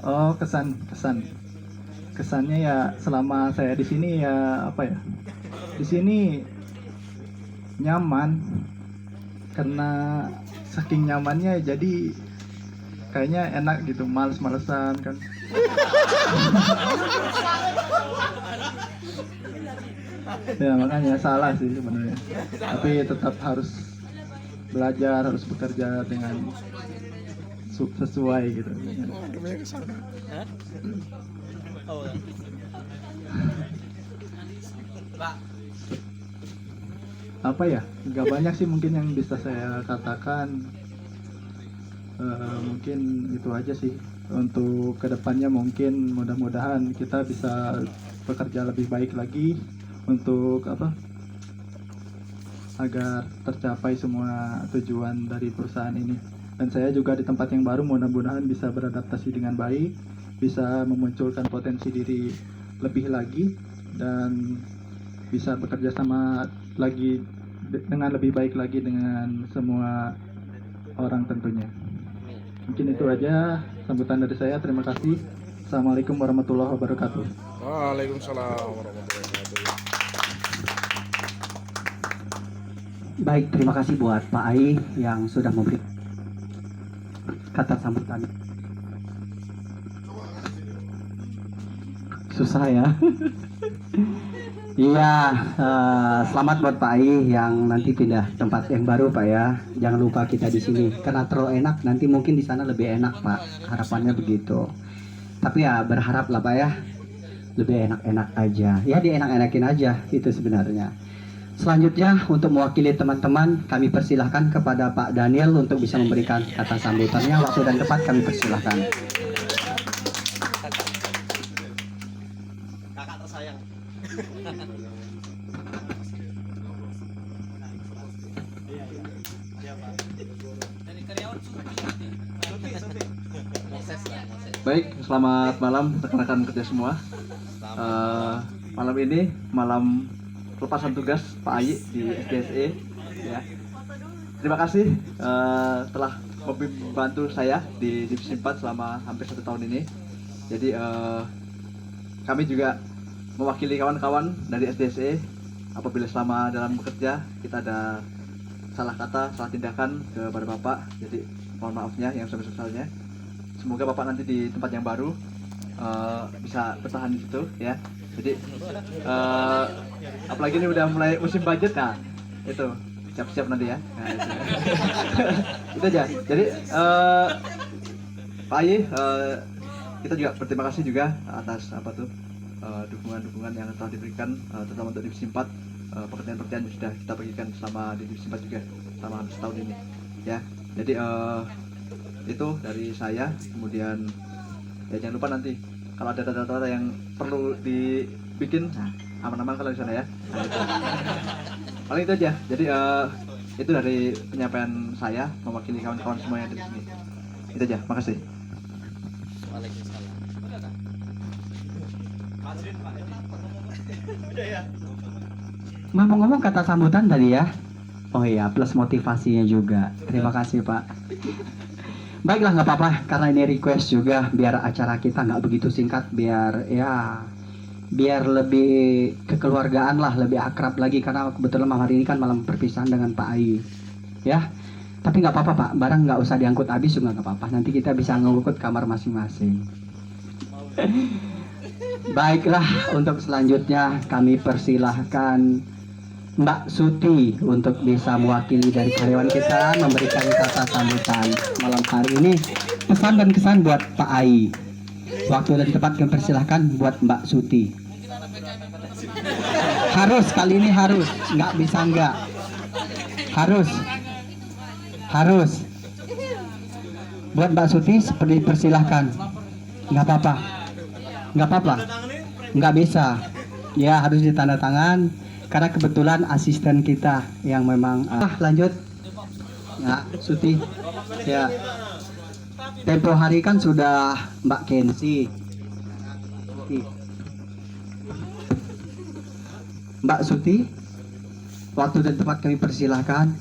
Oh, kesannya ya selama saya di sini ya apa ya? Di sini nyaman karena saking nyamannya jadi kayaknya enak gitu, males-malesan kan. Ya makanya salah sih sebenarnya. Tapi tetap harus belajar, harus bekerja dengan sesuai gitu. Apa ya? Nggak banyak sih mungkin yang bisa saya katakan. Mungkin itu aja sih. Untuk kedepannya mungkin mudah-mudahan kita bisa bekerja lebih baik lagi untuk apa? Agar tercapai semua tujuan dari perusahaan ini. Dan saya juga di tempat yang baru mudah-mudahan bisa beradaptasi dengan baik, bisa memunculkan potensi diri lebih lagi dan bisa bekerja sama lagi dengan lebih baik lagi dengan semua orang tentunya. Mungkin itu aja sambutan dari saya. Terima kasih. Assalamualaikum warahmatullahi wabarakatuh. Waalaikumsalam warahmatullahi wabarakatuh. Baik, terima kasih buat Pak Ai yang sudah memberi kata sambutan. Susah ya. Iya, selamat buat Pak Ai yang nanti pindah tempat yang baru Pak ya. Jangan lupa kita di sini karena terlalu enak, nanti mungkin di sana lebih enak Pak. Harapannya begitu. Tapi ya berharap lah Pak ya, lebih enak-enak aja. Ya dienak-enakin aja itu sebenarnya. Selanjutnya untuk mewakili teman-teman kami persilahkan kepada Pak Daniel untuk bisa memberikan kata sambutannya. Waktu dan tempat kami persilahkan. Kakak tersayang. Baik, selamat malam rekan-rekan kerja semua. Malam ini malam pelepasan tugas Pak Ayi di SDSE. Ya. Terima kasih telah membantu saya di Divisi 4 selama hampir 1 tahun ini. Jadi kami juga mewakili kawan-kawan dari SDSE. Apabila selama dalam bekerja kita ada salah kata, salah tindakan kepada Bapak, jadi mohon maafnya yang sebesar-besarnya. Semoga Bapak nanti di tempat yang baru bisa bertahan di situ ya. Jadi apalagi ini udah mulai musim budget, nah itu siap-siap nanti ya. Nah, itu aja. Jadi Pak Ayi, kita juga berterima kasih juga atas apa tuh dukungan-dukungan yang telah diberikan terutama untuk Divisi 4, pekerjaan-pekerjaan yang sudah kita bagikan selama di Divisi 4 juga selama hampir setahun ini ya. Jadi itu dari saya. Kemudian ya jangan lupa nanti kalau ada data-data yang perlu dibikin, nah, aman-aman kalau di sana ya. Nah, itu. Paling itu aja. Jadi itu dari penyampaian saya mewakili kawan-kawan semua yang ada di sini. Itu aja. Makasih. Ngomong-ngomong kata sambutan tadi ya. Oh iya, plus motivasinya juga. Terima kasih Pak. Baiklah, nggak apa-apa karena ini request juga biar acara kita nggak begitu singkat, biar lebih kekeluargaan lah, lebih akrab lagi karena kebetulan malam hari ini kan malam perpisahan dengan Pak Ai ya. Tapi nggak apa-apa Pak, barang nggak usah diangkut habis juga nggak apa-apa, nanti kita bisa ngangkut kamar masing-masing. Baiklah, untuk selanjutnya kami persilahkan Mbak Suti untuk bisa mewakili dari karyawan kita memberikan kata sambutan malam hari ini. Pesan dan kesan buat Pak Ai. Waktu dan tempat kami persilahkan buat Mbak Suti. Harus kali ini harus, nggak bisa nggak. Harus. Buat Mbak Suti seperti persilahkan. Nggak apa-apa. Nggak bisa. Ya harus ditanda tangan. Karena kebetulan asisten kita yang memang lanjut ya Suti ya, tempo hari kan sudah Mbak Kensi. Mbak Suti, waktu dan tempat kami persilahkan.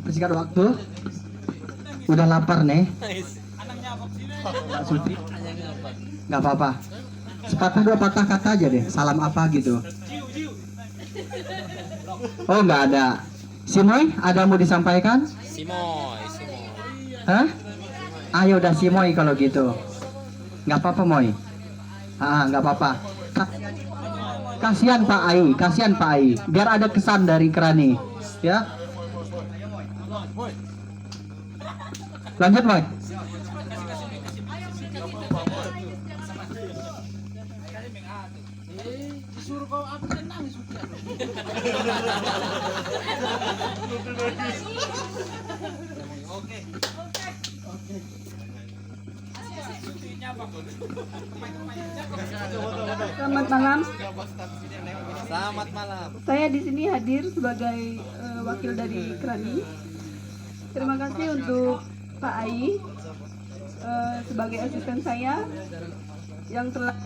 Persingkat waktu. Udah lapar nih. Pak Suti. Nggak apa-apa. Sepatah dua patah kata aja deh. Salam apa gitu. Oh nggak ada. Simoy, ada mau disampaikan? Simoy. Hah? Ayo udah Simoy kalau gitu. Nggak apa-apa Moy. Nggak apa-apa. Kasihan Pak Ai. Biar ada kesan dari Kerani, ya. Lanjut Moy. Selamat malam. Selamat malam. Saya di sini hadir sebagai wakil dari Kerani. Terima kasih untuk Pak Ai sebagai asisten saya yang telah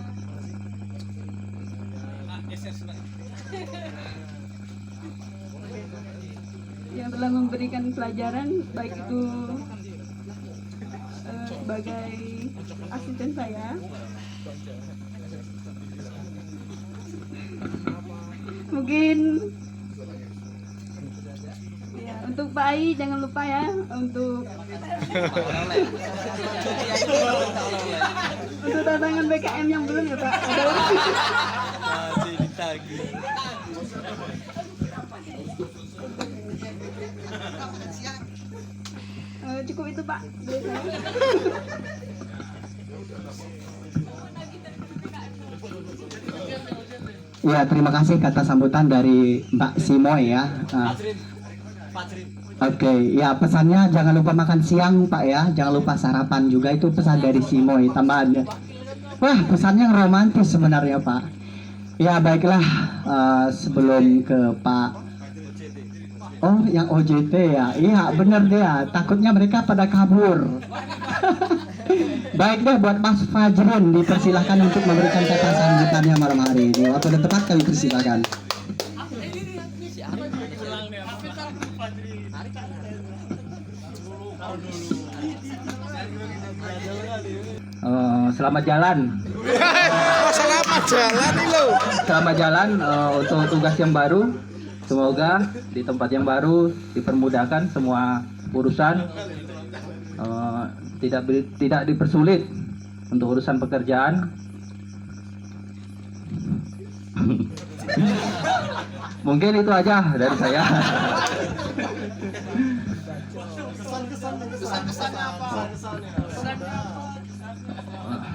memberikan pelajaran baik itu sebagai asisten saya. Mungkin ya, untuk Pak Ai jangan lupa ya untuk tantangan BKM yang belum ya Pak. Masih ditagih. Cukup itu Pak dari saya. Ya, terima kasih kata sambutan dari Mbak Simoy ya. Oke, ya pesannya jangan lupa makan siang Pak ya, jangan lupa sarapan juga, itu pesan dari Simoy tambahannya. Wah, pesannya yang romantis sebenarnya Pak. Ya baiklah, sebelum ke Pak. Oh, yang OJT ya, iya bener deh ya, takutnya mereka pada kabur. Baik deh, buat Mas Fajrin dipersilahkan untuk memberikan kata sambutannya malam hari ini. Waktu dan tempat kami persilakan. Selamat jalan. Selamat jalan nih lo. Selamat jalan untuk tugas yang baru. Semoga di tempat yang baru dipermudahkan semua urusan, tidak dipersulit untuk urusan pekerjaan. Mungkin itu aja dari saya.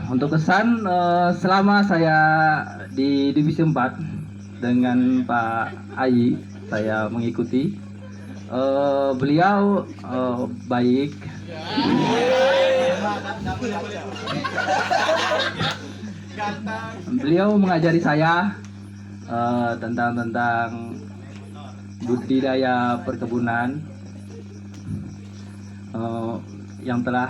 Untuk kesan selama saya di divisi 4 dengan Pak Ai, saya mengikuti beliau baik, beliau mengajari saya tentang budidaya perkebunan yang telah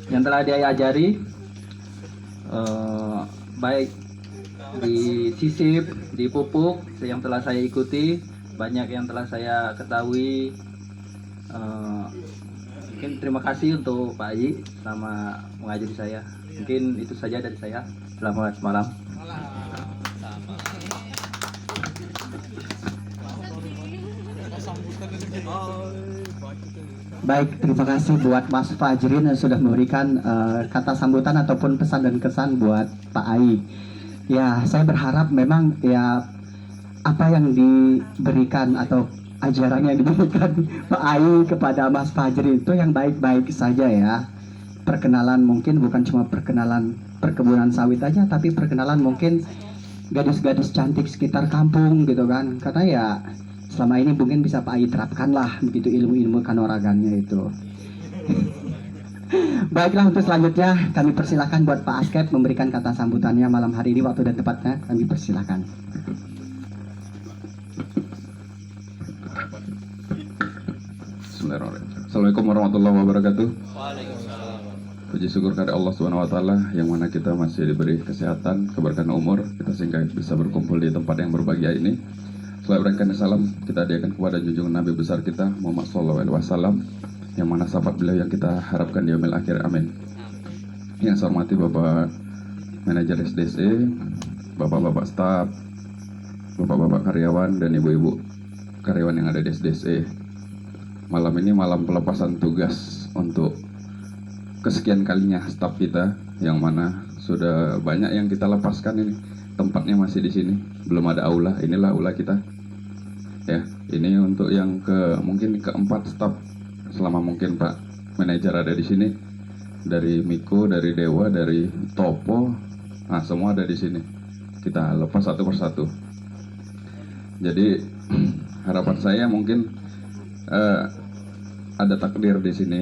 yang telah dia ajari, baik di sisip, di pupuk yang telah saya ikuti, banyak yang telah saya ketahui. Mungkin terima kasih untuk Pak Aji selama mengajari saya. Mungkin itu saja dari saya. Selamat malam. Baik, terima kasih buat Mas Fajrin yang sudah memberikan kata sambutan ataupun pesan dan kesan buat Pak Ai. Ya, saya berharap memang ya apa yang diberikan atau ajaran yang diberikan Pak Ai kepada Mas Fajrin itu yang baik-baik saja ya. Perkenalan mungkin bukan cuma perkenalan perkebunan sawit aja, tapi perkenalan mungkin gadis-gadis cantik sekitar kampung gitu kan. Karena ya selama ini mungkin bisa Pak Ai terapkan lah begitu ilmu-ilmu kanuragannya itu. Baiklah, untuk selanjutnya kami persilahkan buat Pak Askep memberikan kata sambutannya malam hari ini. Waktu dan tempatnya kami persilahkan. Bismillahirrahmanirrahim. Assalamualaikum warahmatullahi wabarakatuh. Waalaikumsalam. Puji syukur kepada Allah Subhanahu wa taala yang mana kita masih diberi kesehatan, keberkahan umur, kita sehingga bisa berkumpul di tempat yang berbahagia ini. Selalu berikan salam kita hadiahkan kepada junjungan Nabi besar kita Muhammad SAW, yang mana sahabat beliau yang kita harapkan di yaumil akhir, amin. Yang saya hormati Bapak Manajer SDSE, Bapak-bapak staf, Bapak-bapak karyawan dan Ibu-ibu karyawan yang ada di SDSE. Malam ini malam pelepasan tugas untuk kesekian kalinya staf kita, yang mana sudah banyak yang kita lepaskan ini. Tempatnya masih di sini, belum ada aula. Inilah aula kita. Ya, ini untuk yang mungkin keempat staf selama mungkin Pak Manajer ada di sini. Dari Miko, dari Dewa, dari Topo, nah semua ada di sini. Kita lepas satu persatu. Jadi harapan saya mungkin ada takdir di sini.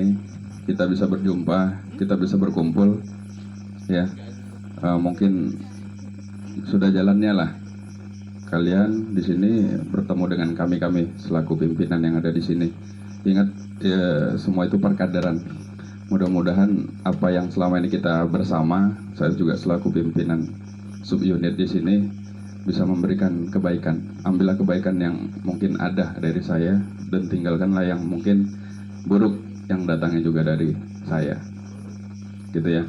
Kita bisa berjumpa, kita bisa berkumpul, ya. Mungkin sudah jalannya lah kalian di sini bertemu dengan kami selaku pimpinan yang ada di sini. Ingat, ya, semua itu perkaderan. Mudah-mudahan apa yang selama ini kita bersama, saya juga selaku pimpinan subunit di sini bisa memberikan kebaikan. Ambillah kebaikan yang mungkin ada dari saya dan tinggalkanlah yang mungkin buruk yang datangnya juga dari saya, gitu ya.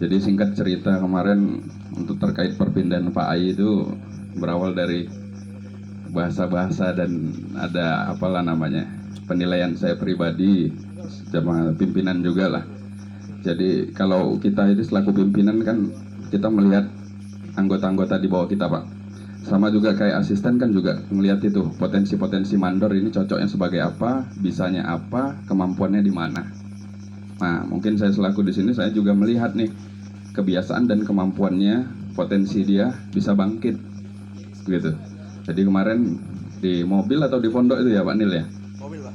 Jadi singkat cerita, kemarin untuk terkait perpindahan Pak Ai itu berawal dari bahasa-bahasa dan ada apalah namanya, penilaian saya pribadi sama pimpinan juga lah. Jadi kalau kita itu selaku pimpinan kan kita melihat anggota-anggota di bawah kita, Pak. Sama juga kayak asisten kan juga melihat itu potensi-potensi mandor ini cocoknya sebagai apa, bisanya apa, kemampuannya di mana. Nah, mungkin saya selaku di sini saya juga melihat nih kebiasaan dan kemampuannya, potensi dia bisa bangkit, gitu. Jadi kemarin di mobil atau di pondok itu ya Pak Nil ya? Mobil, Pak.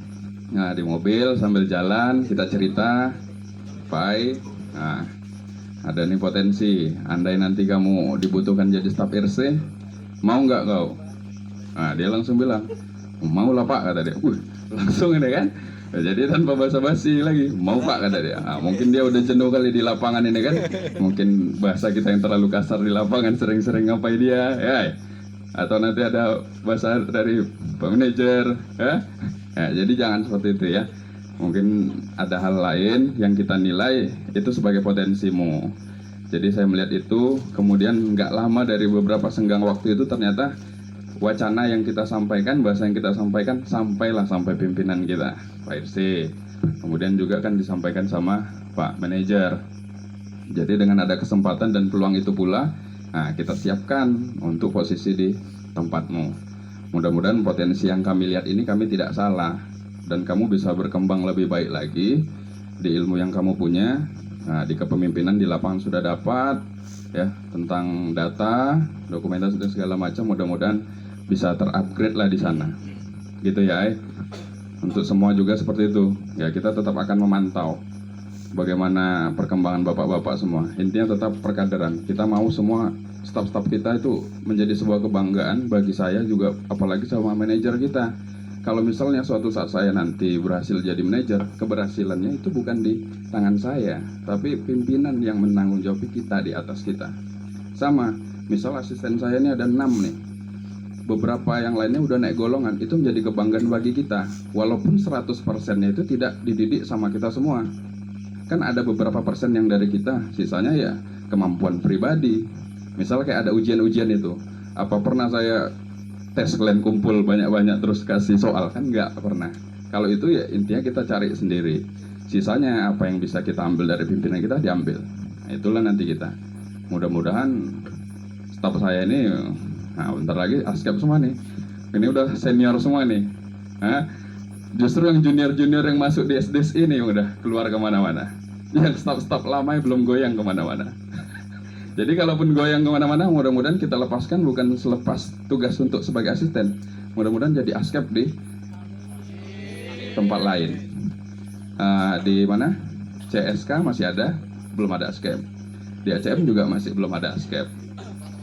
Nah, di mobil sambil jalan kita cerita, Pak, nah ada nih potensi, andai nanti kamu dibutuhkan jadi staf RC, mau nggak kau? Nah, dia langsung bilang, mau lah Pak, kata dia. Langsung ini kan. Nah, jadi tanpa basa-basi lagi, mau Pak, kata dia. Nah, mungkin dia udah jenuh kali di lapangan ini kan. Mungkin bahasa kita yang terlalu kasar di lapangan, sering-sering ngapain dia, ya. Atau nanti ada bahasa dari Pak Manajer, ya. Nah, jadi jangan seperti itu ya. Mungkin ada hal lain yang kita nilai itu sebagai potensimu. Jadi saya melihat itu, kemudian nggak lama dari beberapa senggang waktu itu ternyata wacana yang kita sampaikan, bahasa yang kita sampaikan, sampailah sampai pimpinan kita, Pak RC. Kemudian juga kan disampaikan sama Pak Manajer. Jadi dengan ada kesempatan dan peluang itu pula, nah kita siapkan untuk posisi di tempatmu. Mudah-mudahan potensi yang kami lihat ini kami tidak salah. Dan kamu bisa berkembang lebih baik lagi di ilmu yang kamu punya. Nah, di kepemimpinan di lapangan sudah dapat ya tentang data, dokumentasi dan segala macam. Mudah-mudahan bisa terupgrade lah di sana, gitu ya. Untuk semua juga seperti itu. Ya kita tetap akan memantau bagaimana perkembangan bapak-bapak semua. Intinya tetap perkaderan. Kita mau semua staf-staf kita itu menjadi sebuah kebanggaan bagi saya juga, apalagi sama manajer kita. Kalau misalnya suatu saat saya nanti berhasil jadi manajer, keberhasilannya itu bukan di tangan saya, tapi pimpinan yang menanggung jawab kita di atas kita. Sama, misal asisten saya ini ada 6 nih, beberapa yang lainnya udah naik golongan, itu menjadi kebanggaan bagi kita. Walaupun 100%-nya itu tidak dididik sama kita semua. Kan ada beberapa persen yang dari kita, sisanya ya kemampuan pribadi. Misal kayak ada ujian-ujian itu, apa pernah saya tes kalian kumpul banyak-banyak terus kasih soal? Kan nggak pernah. Kalau itu ya intinya kita cari sendiri. Sisanya apa yang bisa kita ambil dari pimpinan kita diambil. Nah, itulah nanti kita. Mudah-mudahan staf saya ini, nah bentar lagi askep semua nih. Ini udah senior semua nih. Hah? Justru yang junior-junior yang masuk di SDS ini yang udah keluar kemana-mana. Yang staf-staf lama belum goyang kemana-mana. Jadi kalaupun goyang kemana-mana, mudah-mudahan kita lepaskan bukan selepas tugas untuk sebagai asisten. Mudah-mudahan jadi askep di tempat lain. Di mana? CSK masih ada, belum ada askep. Di ACM juga masih belum ada askep.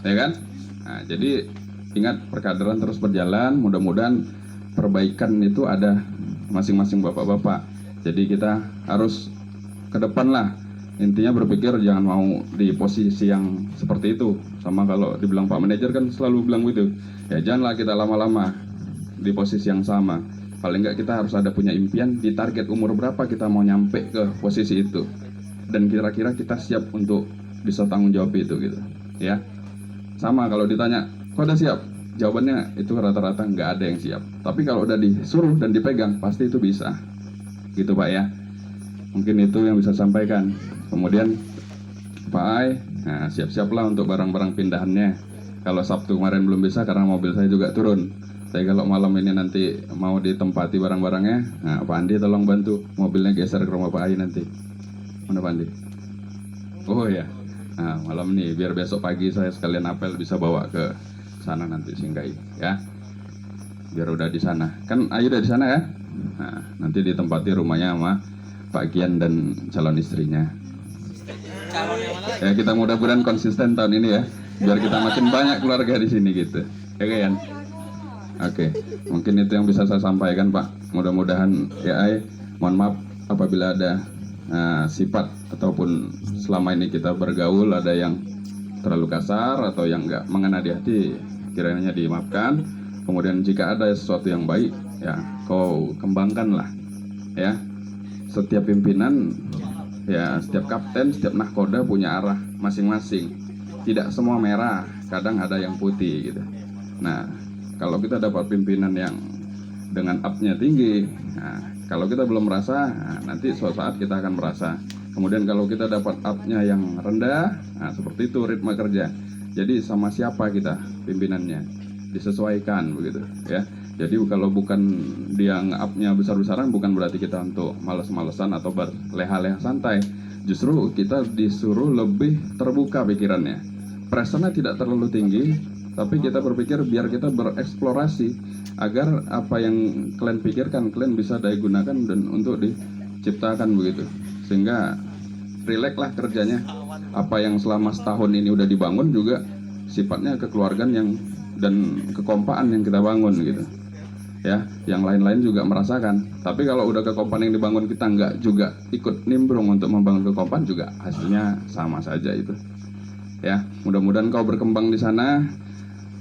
Ya kan? Nah, jadi ingat perkaderan terus berjalan. Mudah-mudahan perbaikan itu ada masing-masing bapak-bapak. Jadi kita harus ke depan lah. intinya berpikir jangan mau di posisi yang seperti itu. Sama kalau dibilang Pak Manajer kan selalu bilang gitu, ya janganlah kita lama-lama di posisi yang sama. Paling nggak kita harus ada punya impian di target umur berapa kita mau nyampe ke posisi itu, dan kira-kira kita siap untuk bisa tanggung jawab itu gitu ya. Sama kalau ditanya kok udah siap, jawabannya itu rata-rata nggak ada yang siap. Tapi kalau udah disuruh dan dipegang pasti itu bisa gitu Pak ya. Mungkin itu yang bisa sampaikan. Kemudian Pak Ai, nah siap-siaplah untuk barang-barang pindahannya. Kalau Sabtu kemarin belum bisa karena mobil saya juga turun. Tapi kalau malam ini nanti mau ditempati barang-barangnya, nah Pak Andi tolong bantu mobilnya geser ke rumah Pak Ai nanti. Mana Pak Andi? Oh ya, nah malam ini biar besok pagi saya sekalian apel bisa bawa ke sana nanti singgahi ya. Biar udah di sana. Kan Ayu udah di sana ya? Nah, nanti ditempati rumahnya sama Pak Gian dan calon istrinya. Calon yang mana lagi? Ya kita mudah-mudahan konsisten tahun ini ya, biar kita makin banyak keluarga di sini gitu. Ya kan? Oke, mungkin itu yang bisa saya sampaikan Pak. Mudah-mudahan ya mohon maaf apabila ada sifat ataupun selama ini kita bergaul ada yang terlalu kasar atau yang nggak mengena di hati, kiranya dimaafkan. Kemudian jika ada sesuatu yang baik, ya kau kembangkanlah ya. Setiap pimpinan, ya setiap kapten, setiap nahkoda punya arah masing-masing. Tidak semua merah, kadang ada yang putih gitu. Nah, kalau kita dapat pimpinan yang dengan up-nya tinggi, nah, kalau kita belum merasa, nah, nanti suatu saat kita akan merasa. Kemudian kalau kita dapat up-nya yang rendah, nah, seperti itu ritme kerja. Jadi sama siapa kita pimpinannya, disesuaikan begitu ya. Jadi kalau bukan dia nge-up-nya besar-besaran, bukan berarti kita untuk males-malesan atau berleha-leha santai. Justru kita disuruh lebih terbuka pikirannya. Pressure-nya tidak terlalu tinggi, tapi kita berpikir biar kita bereksplorasi agar apa yang kalian pikirkan kalian bisa daya gunakan dan untuk diciptakan begitu, sehingga rileks lah kerjanya. Apa yang selama setahun ini udah dibangun juga sifatnya kekeluargaan yang dan kekompaan yang kita bangun gitu ya. Yang lain-lain juga merasakan. Tapi kalau udah kekompaan yang dibangun kita nggak juga ikut nimbrung untuk membangun kekompaan, juga hasilnya sama saja itu ya. Mudah-mudahan kau berkembang di sana.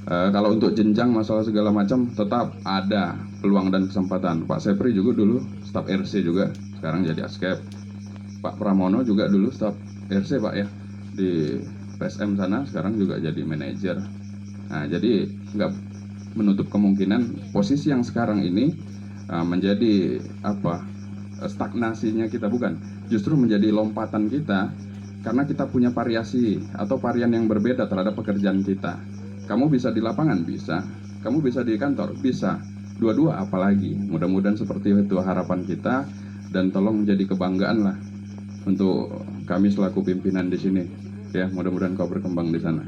Kalau untuk jenjang masalah segala macam tetap ada peluang dan kesempatan. Pak Sepri juga dulu staf RC juga, sekarang jadi askep. Pak Pramono juga dulu staf RC Pak ya di PSM sana, sekarang juga jadi manajer. Nah jadi nggak menutup kemungkinan posisi yang sekarang ini menjadi apa, stagnasinya kita bukan, justru menjadi lompatan kita karena kita punya variasi atau varian yang berbeda terhadap pekerjaan kita. Kamu bisa di lapangan, bisa. Kamu bisa di kantor, bisa. Dua-dua apalagi. Mudah-mudahan seperti itu harapan kita, dan tolong menjadi kebanggaan lah untuk kami selaku pimpinan di sini. Ya, mudah-mudahan kau berkembang di sana.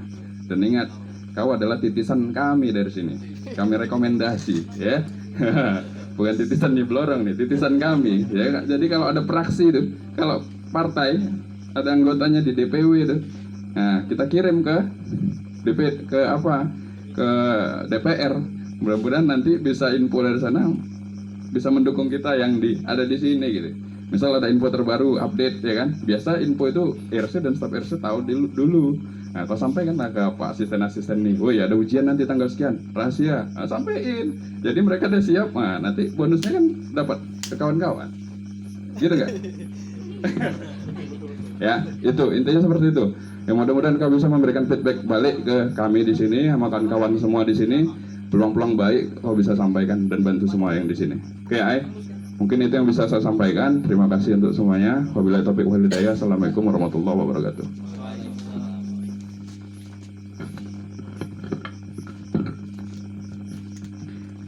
Dan ingat, kau adalah titisan kami dari sini. Kami rekomendasi, ya. Bukan titisan di Blorong nih, titisan kami. Ya, jadi kalau ada praksi itu, kalau partai ada anggotanya di DPW itu, nah kita kirim ke DPR. Mudah-mudahan nanti bisa info dari sana, bisa mendukung kita yang ada di sini gitu. Misal ada info terbaru, update ya kan. Biasa info itu RC dan staf RC tahu dulu. Nah, kau sampaikan ke Pak asisten-asisten nih. Oh ya, ada ujian nanti tanggal sekian, rahasia. Nah, sampein. Jadi mereka udah siap. Nah, nanti bonusnya kan dapat ke kawan-kawan. Gitu kan? Ya, itu intinya seperti itu. Ya, mudah-mudahan kau bisa memberikan feedback balik ke kami di sini, sama kawan-kawan semua di sini. Peluang-peluang baik kau bisa sampaikan dan bantu semua yang di sini. Oke, mungkin itu yang bisa saya sampaikan. Terima kasih untuk semuanya. Wabillahi taufiq wal hidayah. Assalamualaikum warahmatullahi wabarakatuh.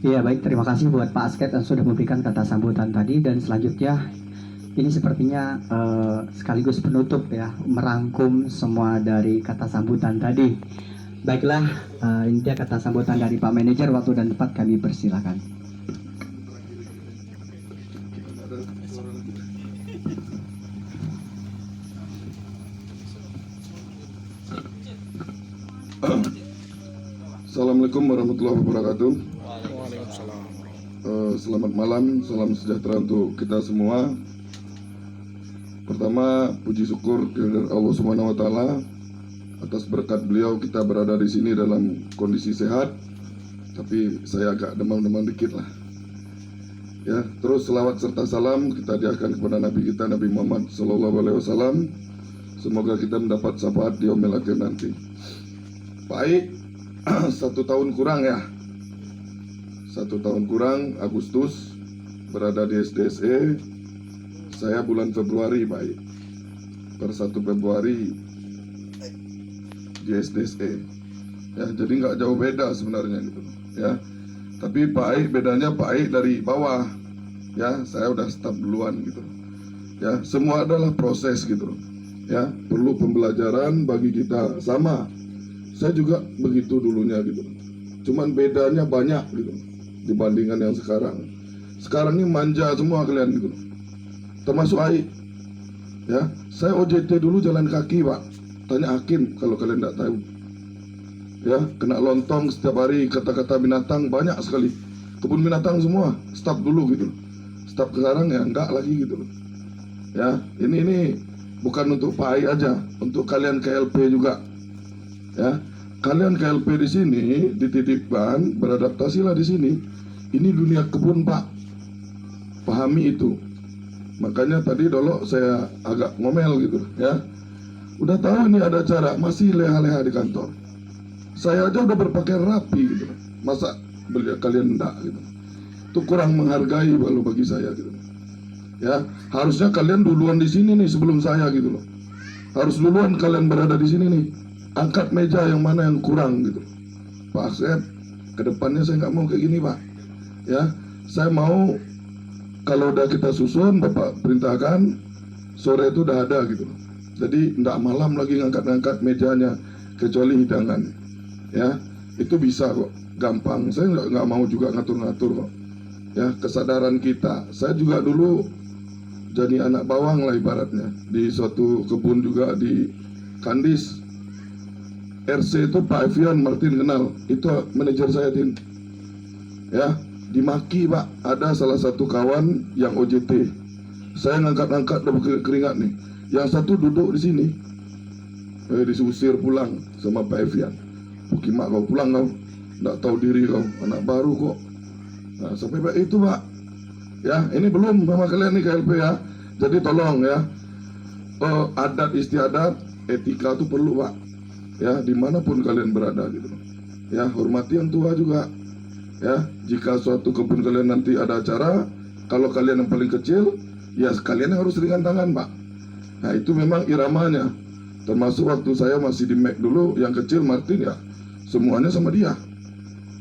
Iya baik, terima kasih buat Pak Asket yang sudah memberikan kata sambutan tadi. Dan selanjutnya ini sepertinya sekaligus penutup ya, merangkum semua dari kata sambutan tadi. Baiklah, ini dia kata sambutan dari Pak Manajer. Waktu dan tempat kami persilakan. Assalamualaikum warahmatullahi wabarakatuh. Selamat malam, salam sejahtera untuk kita semua. Pertama, puji syukur kepada Allah Subhanahu wa taala atas berkat beliau kita berada di sini dalam kondisi sehat. Tapi saya agak demam-demam dikit lah. Ya, terus selawat serta salam kita hadiahkan kepada Nabi kita Nabi Muhammad SAW. Semoga kita mendapat syafaat di yaumil akhir nanti. Baik, 1 tahun kurang ya. 1 tahun kurang, Agustus berada di SDSE. Saya bulan Februari, baik. Per 1 Februari di SDSE. Ya, jadi nggak jauh beda sebenarnya gitu. Ya. Tapi Pak Aik bedanya Pak Aik dari bawah. Ya, saya udah staf duluan gitu. Ya, semua adalah proses gitu. Ya, perlu pembelajaran bagi kita sama. Saya juga begitu dulunya gitu. Cuman bedanya banyak gitu dibandingkan yang sekarang. Sekarang ini manja semua kalian gitu. Termasuk Aik. Ya, saya OJT dulu jalan kaki, Pak. Tanya Hakim kalau kalian tidak tahu. Ya, kena lontong setiap hari, kata-kata binatang banyak sekali. Kebun binatang semua, staf dulu gitu. Staf sekarang ya enggak lagi gitu. Ya, ini bukan untuk Pak Aik aja, untuk kalian KLP juga. Ya, kalian KLP di sini dititipkan, beradaptasilah di sini. Ini dunia kebun, Pak. Pahami itu. Makanya tadi dulu saya agak ngomel gitu, ya. Udah tahu ini ada acara, masih leha-leha di kantor. Saya aja udah berpakaian rapi gitu. Masa kalian enggak gitu. Itu kurang menghargai kalau bagi saya gitu. Ya, harusnya kalian duluan di sini nih sebelum saya gitu loh. Harus duluan kalian berada di sini nih. Angkat meja yang mana yang kurang gitu. Pak Asep, kedepannya saya nggak mau kayak gini, Pak. Ya, saya mau kalau udah kita susun, Bapak perintahkan sore itu udah ada gitu loh. Jadi enggak malam lagi ngangkat-ngangkat mejanya kecuali hidangan. Ya, itu bisa kok, gampang. Saya nggak mau juga ngatur-ngatur kok. Ya, kesadaran kita. Saya juga dulu jadi anak bawang lah ibaratnya di suatu kebun juga di Kandis. RC itu Pak Evian Martin kenal, itu manajer saya Tin. Ya, dimaki Pak, ada salah satu kawan yang OJT. Saya ngangkat-ngangkat udah keringat nih. Yang satu duduk di sini, disusir pulang sama Pak Evian. Bukimak kau pulang kau, nggak tahu diri kau, anak baru kok. Nah, sampai Pak itu Pak. Ya, ini belum sama kalian nih KLP ya. Jadi tolong ya, adat istiadat, etika itu perlu Pak. Ya, dimanapun kalian berada gitu. Ya, hormati yang tua juga. Ya, jika suatu kebun kalian nanti ada acara, kalau kalian yang paling kecil, ya kalian yang harus ringan tangan Pak. Nah, itu memang iramanya. Termasuk waktu saya masih di Mac dulu, yang kecil Martin ya, semuanya sama dia.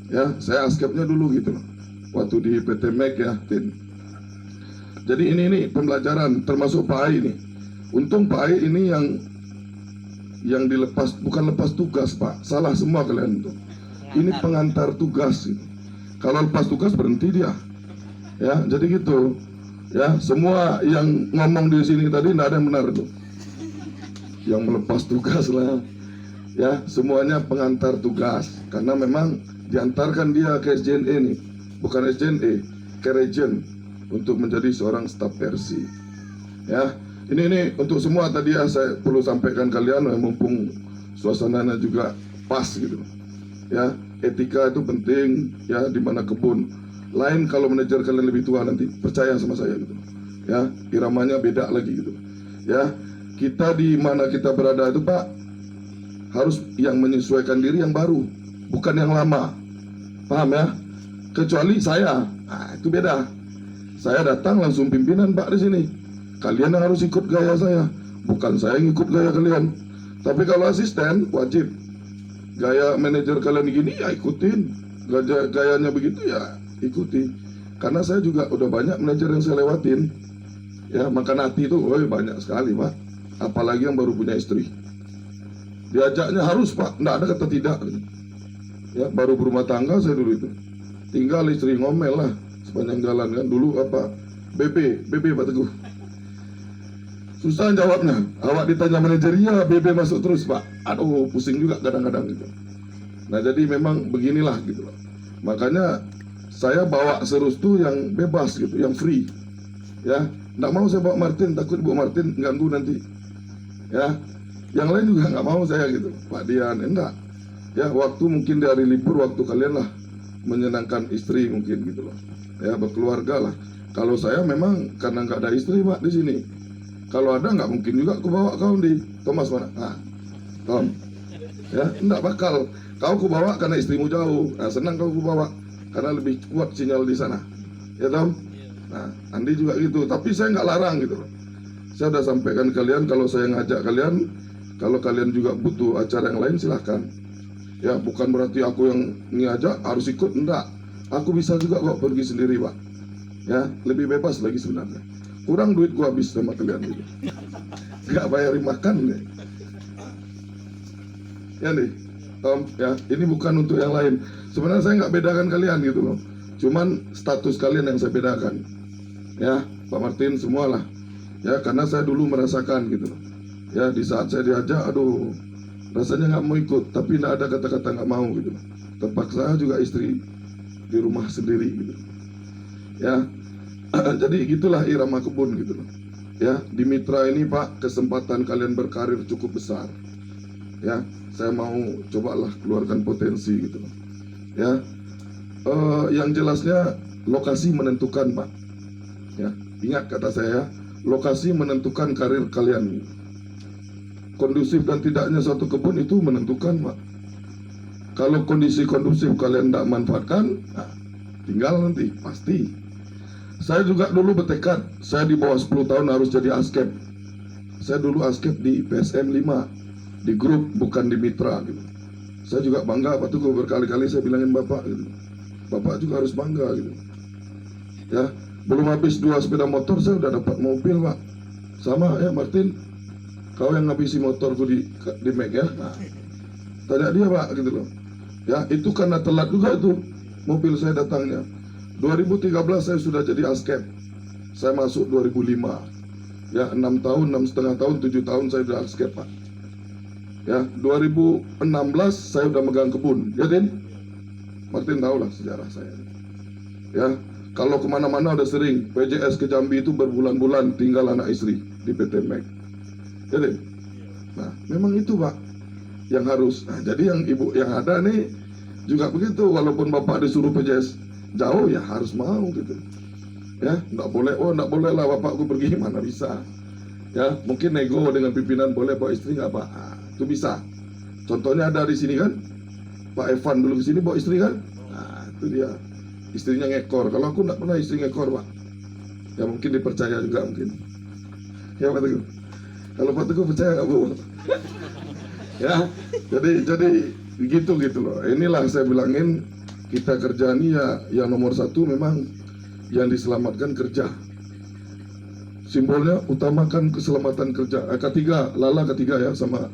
Ya, saya askepnya dulu gitu loh. Waktu di PT Mac ya, Tin. Jadi ini pembelajaran, termasuk Pak Ai ini. Untung Pak Ai ini yang dilepas, bukan lepas tugas Pak. Salah semua kalian itu. Ini pengantar tugas gitu. Kalau lepas tugas berhenti dia. Ya, jadi gitu. Ya, semua yang ngomong di sini tadi tidak ada yang benar itu. Yang melepas tugas lah. Ya, semuanya pengantar tugas. Karena memang diantarkan dia ke SJNE nih. Bukan SJNE, ke region. Untuk menjadi seorang staf RC. Ya, ini untuk semua tadi ya saya perlu sampaikan kalian. Mumpung suasananya juga pas gitu. Ya, etika itu penting ya di mana kebun. Lain kalau manajer kalian lebih tua nanti, percaya sama saya gitu. Ya, iramanya beda lagi gitu. Ya, kita di mana kita berada itu Pak harus yang menyesuaikan diri yang baru, bukan yang lama. Paham ya? Kecuali saya. Nah, itu beda. Saya datang langsung pimpinan Pak di sini. Kalian yang harus ikut gaya saya, bukan saya yang ikut gaya kalian. Tapi kalau asisten wajib. Gaya manajer kalian gini ya ikutin. Gayanya begitu ya ikuti. Karena saya juga udah banyak manajer yang saya lewatin. Ya, makan hati itu banyak sekali Pak. Apalagi yang baru punya istri. Diajaknya harus Pak, nggak ada kata tidak. Ya, baru berumah tangga saya dulu itu. Tinggal istri ngomel lah sepanjang jalan kan. Dulu apa? BB Pak Teguh. Susah jawabnya. Awak ditanya manajer, ya BB masuk terus Pak. Aduh, pusing juga kadang-kadang gitu. Nah, jadi memang beginilah gitu loh. Makanya saya bawa Serus tuh yang bebas gitu, yang free. Ya, Nggak mau saya bawa Martin, takut Bu Martin ganggu nanti. Ya, yang lain juga nggak mau saya gitu. Pak Dian, enggak. Ya, waktu mungkin di hari libur, waktu kalian lah menyenangkan istri mungkin gitu loh. Ya, berkeluarga lah. Kalau saya memang karena nggak ada istri Pak di sini. Kalau ada nggak mungkin juga aku bawa kau di Thomas mana? Nah, Tom. Ya, enggak bakal. Kau ku bawa karena istrimu jauh. Nah, senang kau ku bawa karena lebih kuat sinyal di sana. Ya, Tom. Nah, Andi juga gitu. Tapi saya nggak larang gitu loh. Saya udah sampaikan kalian kalau saya ngajak kalian, kalau kalian juga butuh acara yang lain silahkan. Ya, bukan berarti aku yang ngajak harus ikut, enggak. Aku bisa juga kok pergi sendiri, Pak. Ya, lebih bebas lagi sebenarnya. Kurang duit gua habis sama kalian gitu. Nggak bayarin makan nih. Ya nih, ya ini bukan untuk yang lain. Sebenarnya saya nggak bedakan kalian gitu loh. Cuman status kalian yang saya bedakan. Ya, Pak Martin semualah. Ya, karena saya dulu merasakan gitu loh. Ya, di saat saya diajak, aduh, rasanya nggak mau ikut. Tapi nggak ada kata-kata nggak mau gitu loh. Terpaksa juga istri di rumah sendiri gitu. Ya, jadi gitulah irama kebun gitu loh. Ya, di Mitra ini Pak, kesempatan kalian berkarir cukup besar. Ya, saya mau cobalah keluarkan potensi gitu loh. Ya, yang jelasnya lokasi menentukan Pak. Ya, ingat kata saya, lokasi menentukan karir kalian. Kondusif dan tidaknya suatu kebun itu menentukan Pak. Kalau kondisi kondusif kalian tidak manfaatkan, nah, tinggal nanti pasti. Saya juga dulu bertekad, saya di bawah 10 tahun harus jadi askep. Saya dulu askep di PSM 5, di grup bukan di Mitra gitu. Saya juga bangga Pak Tugu, berkali-kali saya bilangin Bapak gitu. Bapak juga harus bangga gitu. Ya, belum habis 2 sepeda motor saya udah dapat mobil Pak. Sama ya Martin, kau yang ngabisi motorku di Mac ya. Nah, tanya dia Pak gitu loh. Ya, itu karena telat juga itu mobil saya datangnya. 2013 saya sudah jadi askep. Saya masuk 2005. Ya, 6 tahun, 6,5 tahun, 7 tahun saya sudah askep Pak. Ya, 2016 saya udah megang kebun. Ya Din, Martin tahu lah sejarah saya. Ya, kalau kemana-mana udah sering. PJS ke Jambi itu berbulan-bulan tinggal anak istri di PT Mac. Ya Din. Nah, memang itu Pak yang harus. Nah, jadi yang ibu yang ada nih juga begitu. Walaupun Bapak disuruh PJS jauh ya harus mau gitu. Ya, nggak boleh, oh nggak boleh lah bapakku pergi, mana bisa. Ya, mungkin nego dengan pimpinan boleh bawa istri nggak Pak? Nah, itu bisa. Contohnya ada di sini kan, Pak Evan dulu ke sini bawa istri kan? Nah, itu dia. Istrinya ngekor. Kalau aku nggak pernah istri ngekor Pak. Ya mungkin dipercaya juga mungkin. Ya Pak Teguh. Kalau Pak Teguh percaya nggak Bu? Ya, jadi begitu gitu loh. Inilah saya bilangin. Kita kerja ini ya yang nomor 1 memang yang diselamatkan kerja. Simbolnya utamakan keselamatan kerja. K3, Lala K3 ya sama.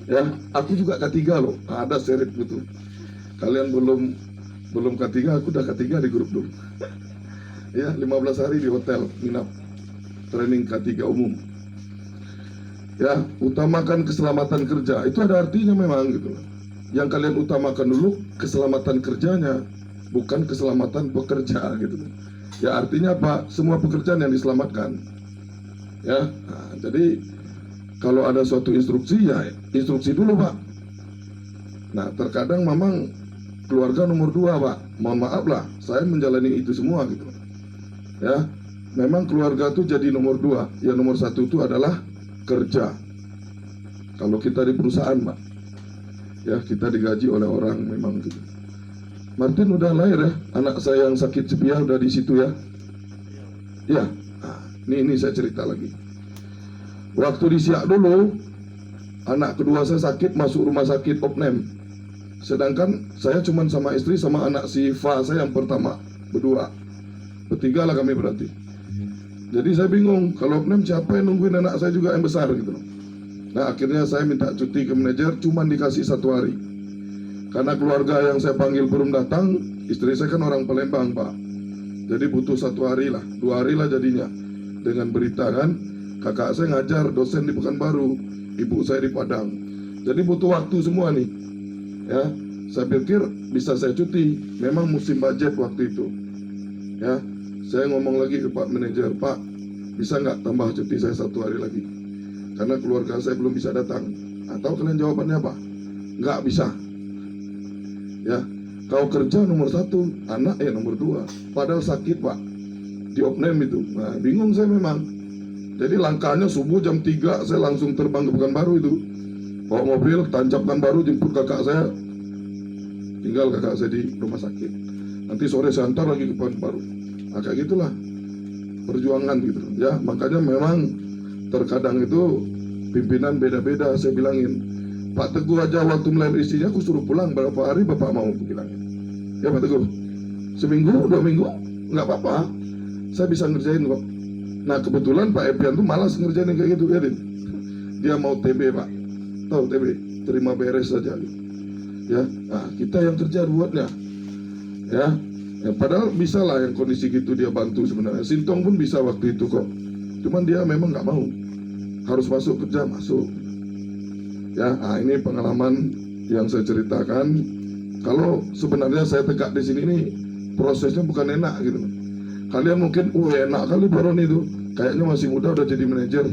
Ya, aku juga K3 loh. Ada serip gitu. Kalian belum K3, aku udah K3 di grup dulu. Ya, 15 hari di hotel nginap. Training K3 umum. Ya, utamakan keselamatan kerja. Itu ada artinya memang gitu loh. Yang kalian utamakan dulu keselamatan kerjanya, bukan keselamatan pekerja gitu. Ya artinya apa? Semua pekerjaan yang diselamatkan. Ya, nah, jadi kalau ada suatu instruksi ya instruksi dulu Pak. Nah terkadang memang keluarga nomor 2 Pak. Mohon maaf lah, saya menjalani itu semua gitu. Ya, memang keluarga itu jadi nomor 2. Yang nomor 1 itu adalah kerja. Kalau kita di perusahaan Pak. Ya kita digaji oleh orang memang gitu. Martin udah lahir ya, anak saya yang sakit sepia udah di situ ya. Ya, nah, ini saya cerita lagi. Waktu di Siak dulu, anak kedua saya sakit masuk rumah sakit Opnem. Sedangkan saya cuma sama istri sama anak si Fa saya yang pertama berdua, bertiga lah kami berarti. Jadi saya bingung kalau Opnem siapa yang nungguin anak saya juga yang besar gitu loh. Nah akhirnya saya minta cuti ke manajer, cuman dikasih 1 hari. Karena keluarga yang saya panggil belum datang, istri saya kan orang Palembang Pak. Jadi butuh 1 hari lah, 2 hari lah jadinya. Dengan berita kan, kakak saya ngajar dosen di Pekanbaru, ibu saya di Padang. Jadi butuh waktu semua nih. Ya, saya pikir bisa saya cuti. Memang musim budget waktu itu. Ya, Saya ngomong lagi ke Pak Manajer, Pak, bisa nggak tambah cuti saya 1 hari lagi? Karena keluarga saya belum bisa datang. Atau kalian jawabannya apa? Nggak bisa. Ya, kau kerja nomor 1, anak nomor 2. Padahal sakit Pak, di Opname itu. Nah, bingung saya memang. Jadi langkahnya subuh jam 3 saya langsung terbang ke Pekanbaru itu. Bawa mobil, tancapkan baru jemput kakak saya. Tinggal kakak saya di rumah sakit. Nanti sore saya antar lagi ke Pekanbaru. Nah, kayak gitulah perjuangan gitu. Ya, makanya memang terkadang itu pimpinan beda-beda. Saya bilangin, Pak Teguh aja waktu melahirkan istrinya aku suruh pulang berapa hari bapak mau, aku bilangin. Ya Pak Teguh, seminggu, 2 minggu, nggak apa-apa. Saya bisa ngerjain kok. Nah kebetulan Pak Epian tuh malas ngerjain yang kayak gitu, ya Din. Dia mau TB Pak, tahu TB, terima beres saja. Ya, nah kita yang kerja buatnya. Ya, padahal bisa lah yang kondisi gitu dia bantu sebenarnya. Sintong pun bisa waktu itu kok. Cuman dia memang nggak mau. Harus masuk kerja, masuk. Ya, nah ini pengalaman yang saya ceritakan. Kalau sebenarnya saya tegak di sini ini prosesnya bukan enak gitu. Kalian mungkin, enak kali Baron itu, kayaknya masih muda udah jadi manajer.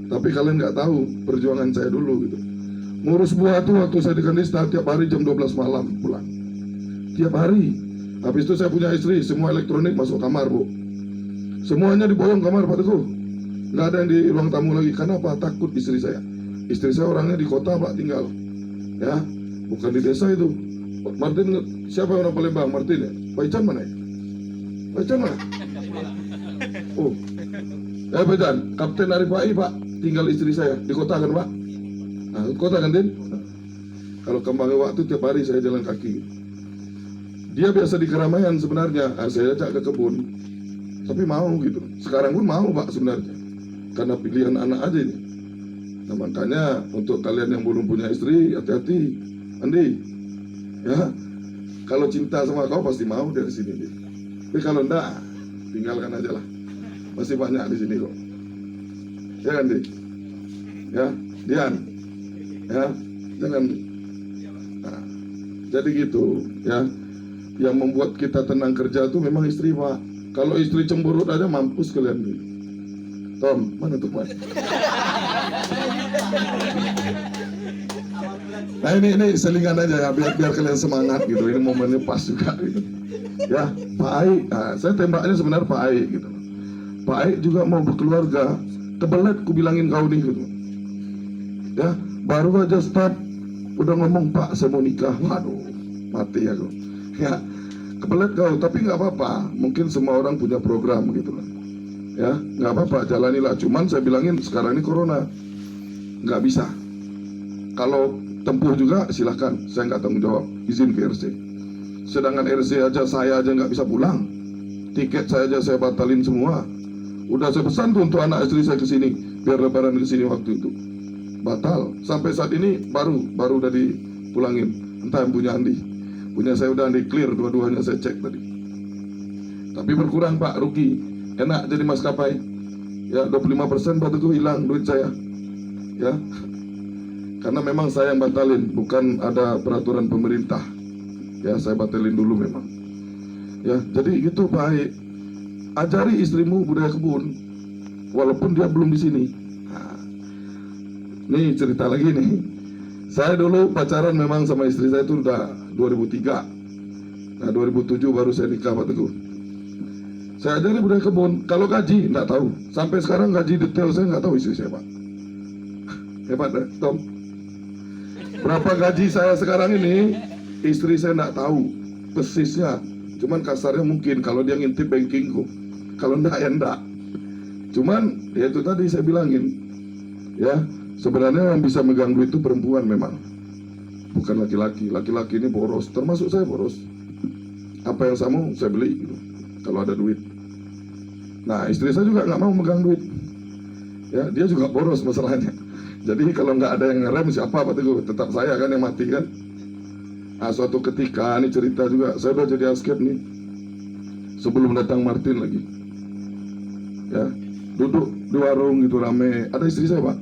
Tapi kalian nggak tahu perjuangan saya dulu gitu. Ngurus buah tuh waktu saya di Kanista tiap hari jam 12 malam pulang. Tiap hari. Habis itu saya punya istri, semua elektronik masuk kamar Bu. Semuanya diboyong kamar Pak Teguh. Nggak ada yang di ruang tamu lagi. Kenapa? Takut istri saya. Istri saya orangnya di kota Pak tinggal. Ya, bukan di desa itu. Martin, siapa orang Palembang? Martin ya? Pak Ican mana ya? Pak Ican mana? Oh, Pak Ican, Kapten Arif Pai Pak. Tinggal istri saya di kota kan Pak? Nah, kota kan Din? Kalau kembali waktu tiap hari saya jalan kaki. Dia biasa di keramaian sebenarnya. Saya ajak ke kebun. Tapi mau gitu. Sekarang pun mau Pak sebenarnya. Karena pilihan anak aja ini. Nah makanya untuk kalian yang belum punya istri, hati-hati, Andi. Ya, kalau cinta sama kau pasti mau dari sini. Andi. Tapi kalau enggak, tinggalkan aja lah. Masih banyak di sini kok. Ya kan, Di? Ya, Dian. Ya, jangan. Nah, jadi gitu, ya. Yang membuat kita tenang kerja itu memang istri Pak. Kalau istri cemburut aja mampus kalian. Di. Tom, mana tuh Pak? Nah ini selingan aja ya biar kalian semangat gitu. Ini momennya pas juga gitu. Ya Pak Ai, nah, saya tembaknya sebenarnya Pak Ai gitu. Pak Ai juga mau berkeluarga. Kebelet ku bilangin kau nih gitu. Ya baru aja start udah ngomong Pak saya mau nikah. Waduh mati aku. Ya kebelet kau tapi nggak apa-apa. Mungkin semua orang punya program gitu lah. Ya nggak apa-apa jalanilah. Cuman saya bilangin sekarang ini corona nggak bisa. Kalau tempuh juga silahkan, saya nggak tanggung jawab, izin ke RC. Sedangkan RC aja saya aja nggak bisa pulang, tiket saya aja saya batalin semua. Udah saya pesan tuh untuk anak istri saya ke sini, biar lebaran ke sini waktu itu. Batal, sampai saat ini baru udah dipulangin. Entah yang punya Andi, punya saya udah di clear, dua-duanya saya cek tadi. Tapi berkurang Pak, rugi. Enak jadi maskapai. Ya 25% Pak Teguh hilang duit saya. Ya. Karena memang saya yang batalin, bukan ada peraturan pemerintah. Ya, saya batalin dulu memang. Ya, jadi gitu Pak Ai. Ajari istrimu budaya kebun, walaupun dia belum di sini. Nah, nih cerita lagi nih. Saya dulu pacaran memang sama istri saya itu udah 2003. Nah, 2007 baru saya nikah Pak Teguh. Saya ajari budaya kebun. Kalau gaji, nggak tahu. Sampai sekarang gaji detail saya nggak tahu istri saya Pak. Hebat deh, Tom. Berapa gaji saya sekarang ini, istri saya nggak tahu persisnya. Cuman kasarnya mungkin kalau dia ngintip bankingku. Kalau enggak ya enggak. Cuman ya itu tadi saya bilangin. Ya, sebenarnya yang bisa megang duit itu perempuan memang. Bukan laki-laki. Laki-laki ini boros, termasuk saya boros. Apa yang saya mau saya beli gitu. Kalau ada duit. Nah, istri saya juga nggak mau megang duit. Ya, dia juga boros masalahnya. Jadi kalau nggak ada yang ngerem siapa Pak Teguh? Tetap saya kan yang mati kan. Nah suatu ketika ini cerita juga, saya udah jadi asket nih. Sebelum datang Martin lagi. Ya, duduk di warung gitu rame. Ada istri saya Pak.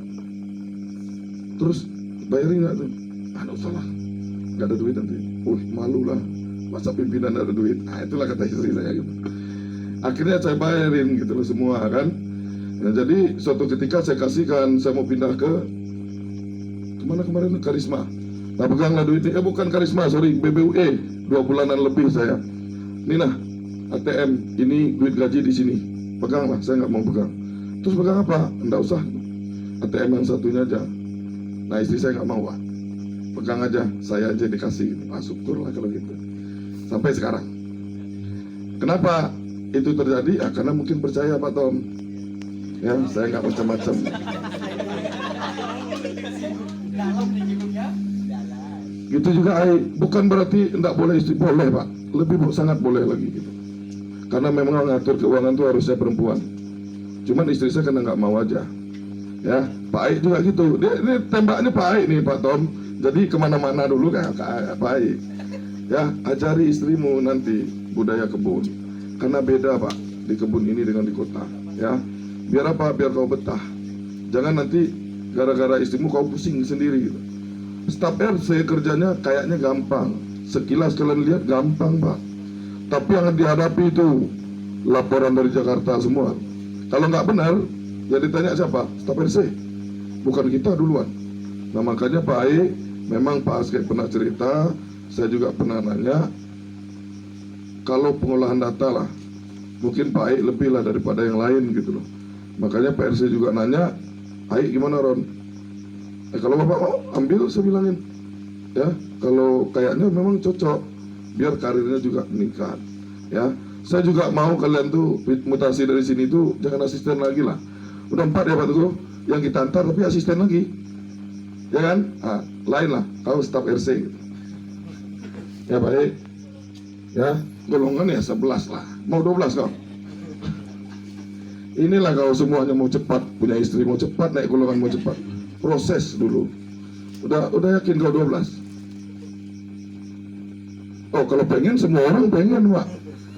Terus bayarin nggak tuh? Nggak usah lah, nggak ada duit nanti. Malu lah. Masa pimpinan ada duit? Nah itulah kata istri saya gitu. Akhirnya saya bayarin gitu loh semua kan. Nah, jadi suatu ketika saya kasihkan, saya mau pindah ke kemana kemarin, Karisma. Nah peganglah duitnya, bukan Karisma, sorry, BBUE, 2 bulanan lebih saya. Ini nah, ATM, ini duit gaji di sini. Peganglah, saya nggak mau pegang. Terus pegang apa? Nggak usah. ATM yang satunya aja. Nah istri saya nggak mau, Pak. Pegang aja, saya aja dikasih. Syukurlah kalau gitu. Sampai sekarang. Kenapa itu terjadi? Ya, karena mungkin percaya Pak Tom. Ya, saya nggak macam-macam. Gitu juga, bukan berarti tidak boleh istri, boleh Pak. Lebih sangat boleh lagi gitu. Karena memang ngatur keuangan itu harusnya perempuan. Cuman istri saya kena nggak mau aja. Ya, Pak Aik juga gitu. Ini tembaknya Pak Aik nih Pak Tom. Jadi kemana-mana dulu kan Pak Aik. Ya, ajari istrimu nanti budaya kebun. Karena beda Pak di kebun ini dengan di kota. Ya, biar apa? Biar kau betah. Jangan nanti gara-gara istrimu kau pusing sendiri gitu. Staf RC kerjanya kayaknya gampang. Sekilas kalian lihat gampang Pak. Tapi yang dihadapi itu laporan dari Jakarta semua. Kalau nggak benar, ya ditanya siapa? Staf RC. Bukan kita duluan. Nah makanya Pak Aik, memang Pak Askek pernah cerita, saya juga pernah nanya, kalau pengolahan data lah, mungkin Pak Aik lebih lah daripada yang lain gitu loh. Makanya Pak RC juga nanya, Aik gimana Ron? Kalau Bapak mau ambil, saya bilangin. Ya, kalau kayaknya memang cocok, biar karirnya juga meningkat. Ya, saya juga mau kalian tuh mutasi dari sini tuh jangan asisten lagi lah. Udah 4 ya Pak Teguh, yang kita antar tapi asisten lagi. Ya kan? Nah, lain lah, kau staf RC gitu. Ya baik. Ya, golongan ya 11 lah. Mau 12 kau? Inilah kau semuanya mau cepat, punya istri mau cepat, naik golongan mau cepat. Proses dulu. Udah yakin kau 12? Oh, kalau pengen semua orang pengen, Pak.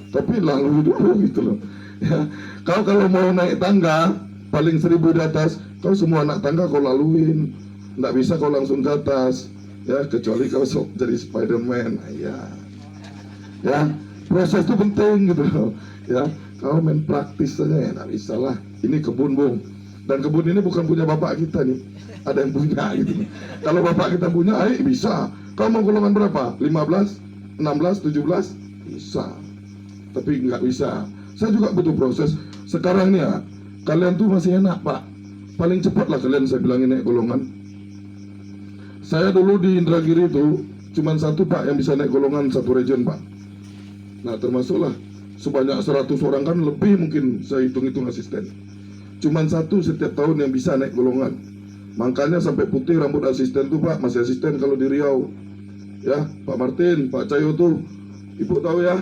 Tapi lalui dulu gitu loh. Ya, kau kalau mau naik tangga paling 1000 di atas, kau semua anak tangga kau laluin. Nggak bisa kau langsung ke atas. Ya, kecuali kau jadi Spiderman. Ya. Ya, proses itu penting gitu loh. Ya, kalau main praktis saja ya nggak bisa lah. Ini kebun, Bung. Dan kebun ini bukan punya bapak kita nih. Ada yang punya gitu. Kalau bapak kita punya, ayo bisa. Kau mau golongan berapa? 15, 16, 17? Bisa. Tapi nggak bisa. Saya juga butuh proses. Sekarang nih ya, kalian tuh masih enak Pak. Paling cepat lah kalian saya bilangin naik golongan. Saya dulu di Indragiri itu cuman 1 Pak yang bisa naik golongan 1 region Pak. Nah termasuklah sebanyak 100 orang kan lebih mungkin saya hitung-hitung asisten. Cuman 1 setiap tahun yang bisa naik golongan. Makanya sampai putih rambut asisten tuh Pak, masih asisten kalau di Riau. Ya, Pak Martin, Pak Cayo tuh, Ibu tahu ya,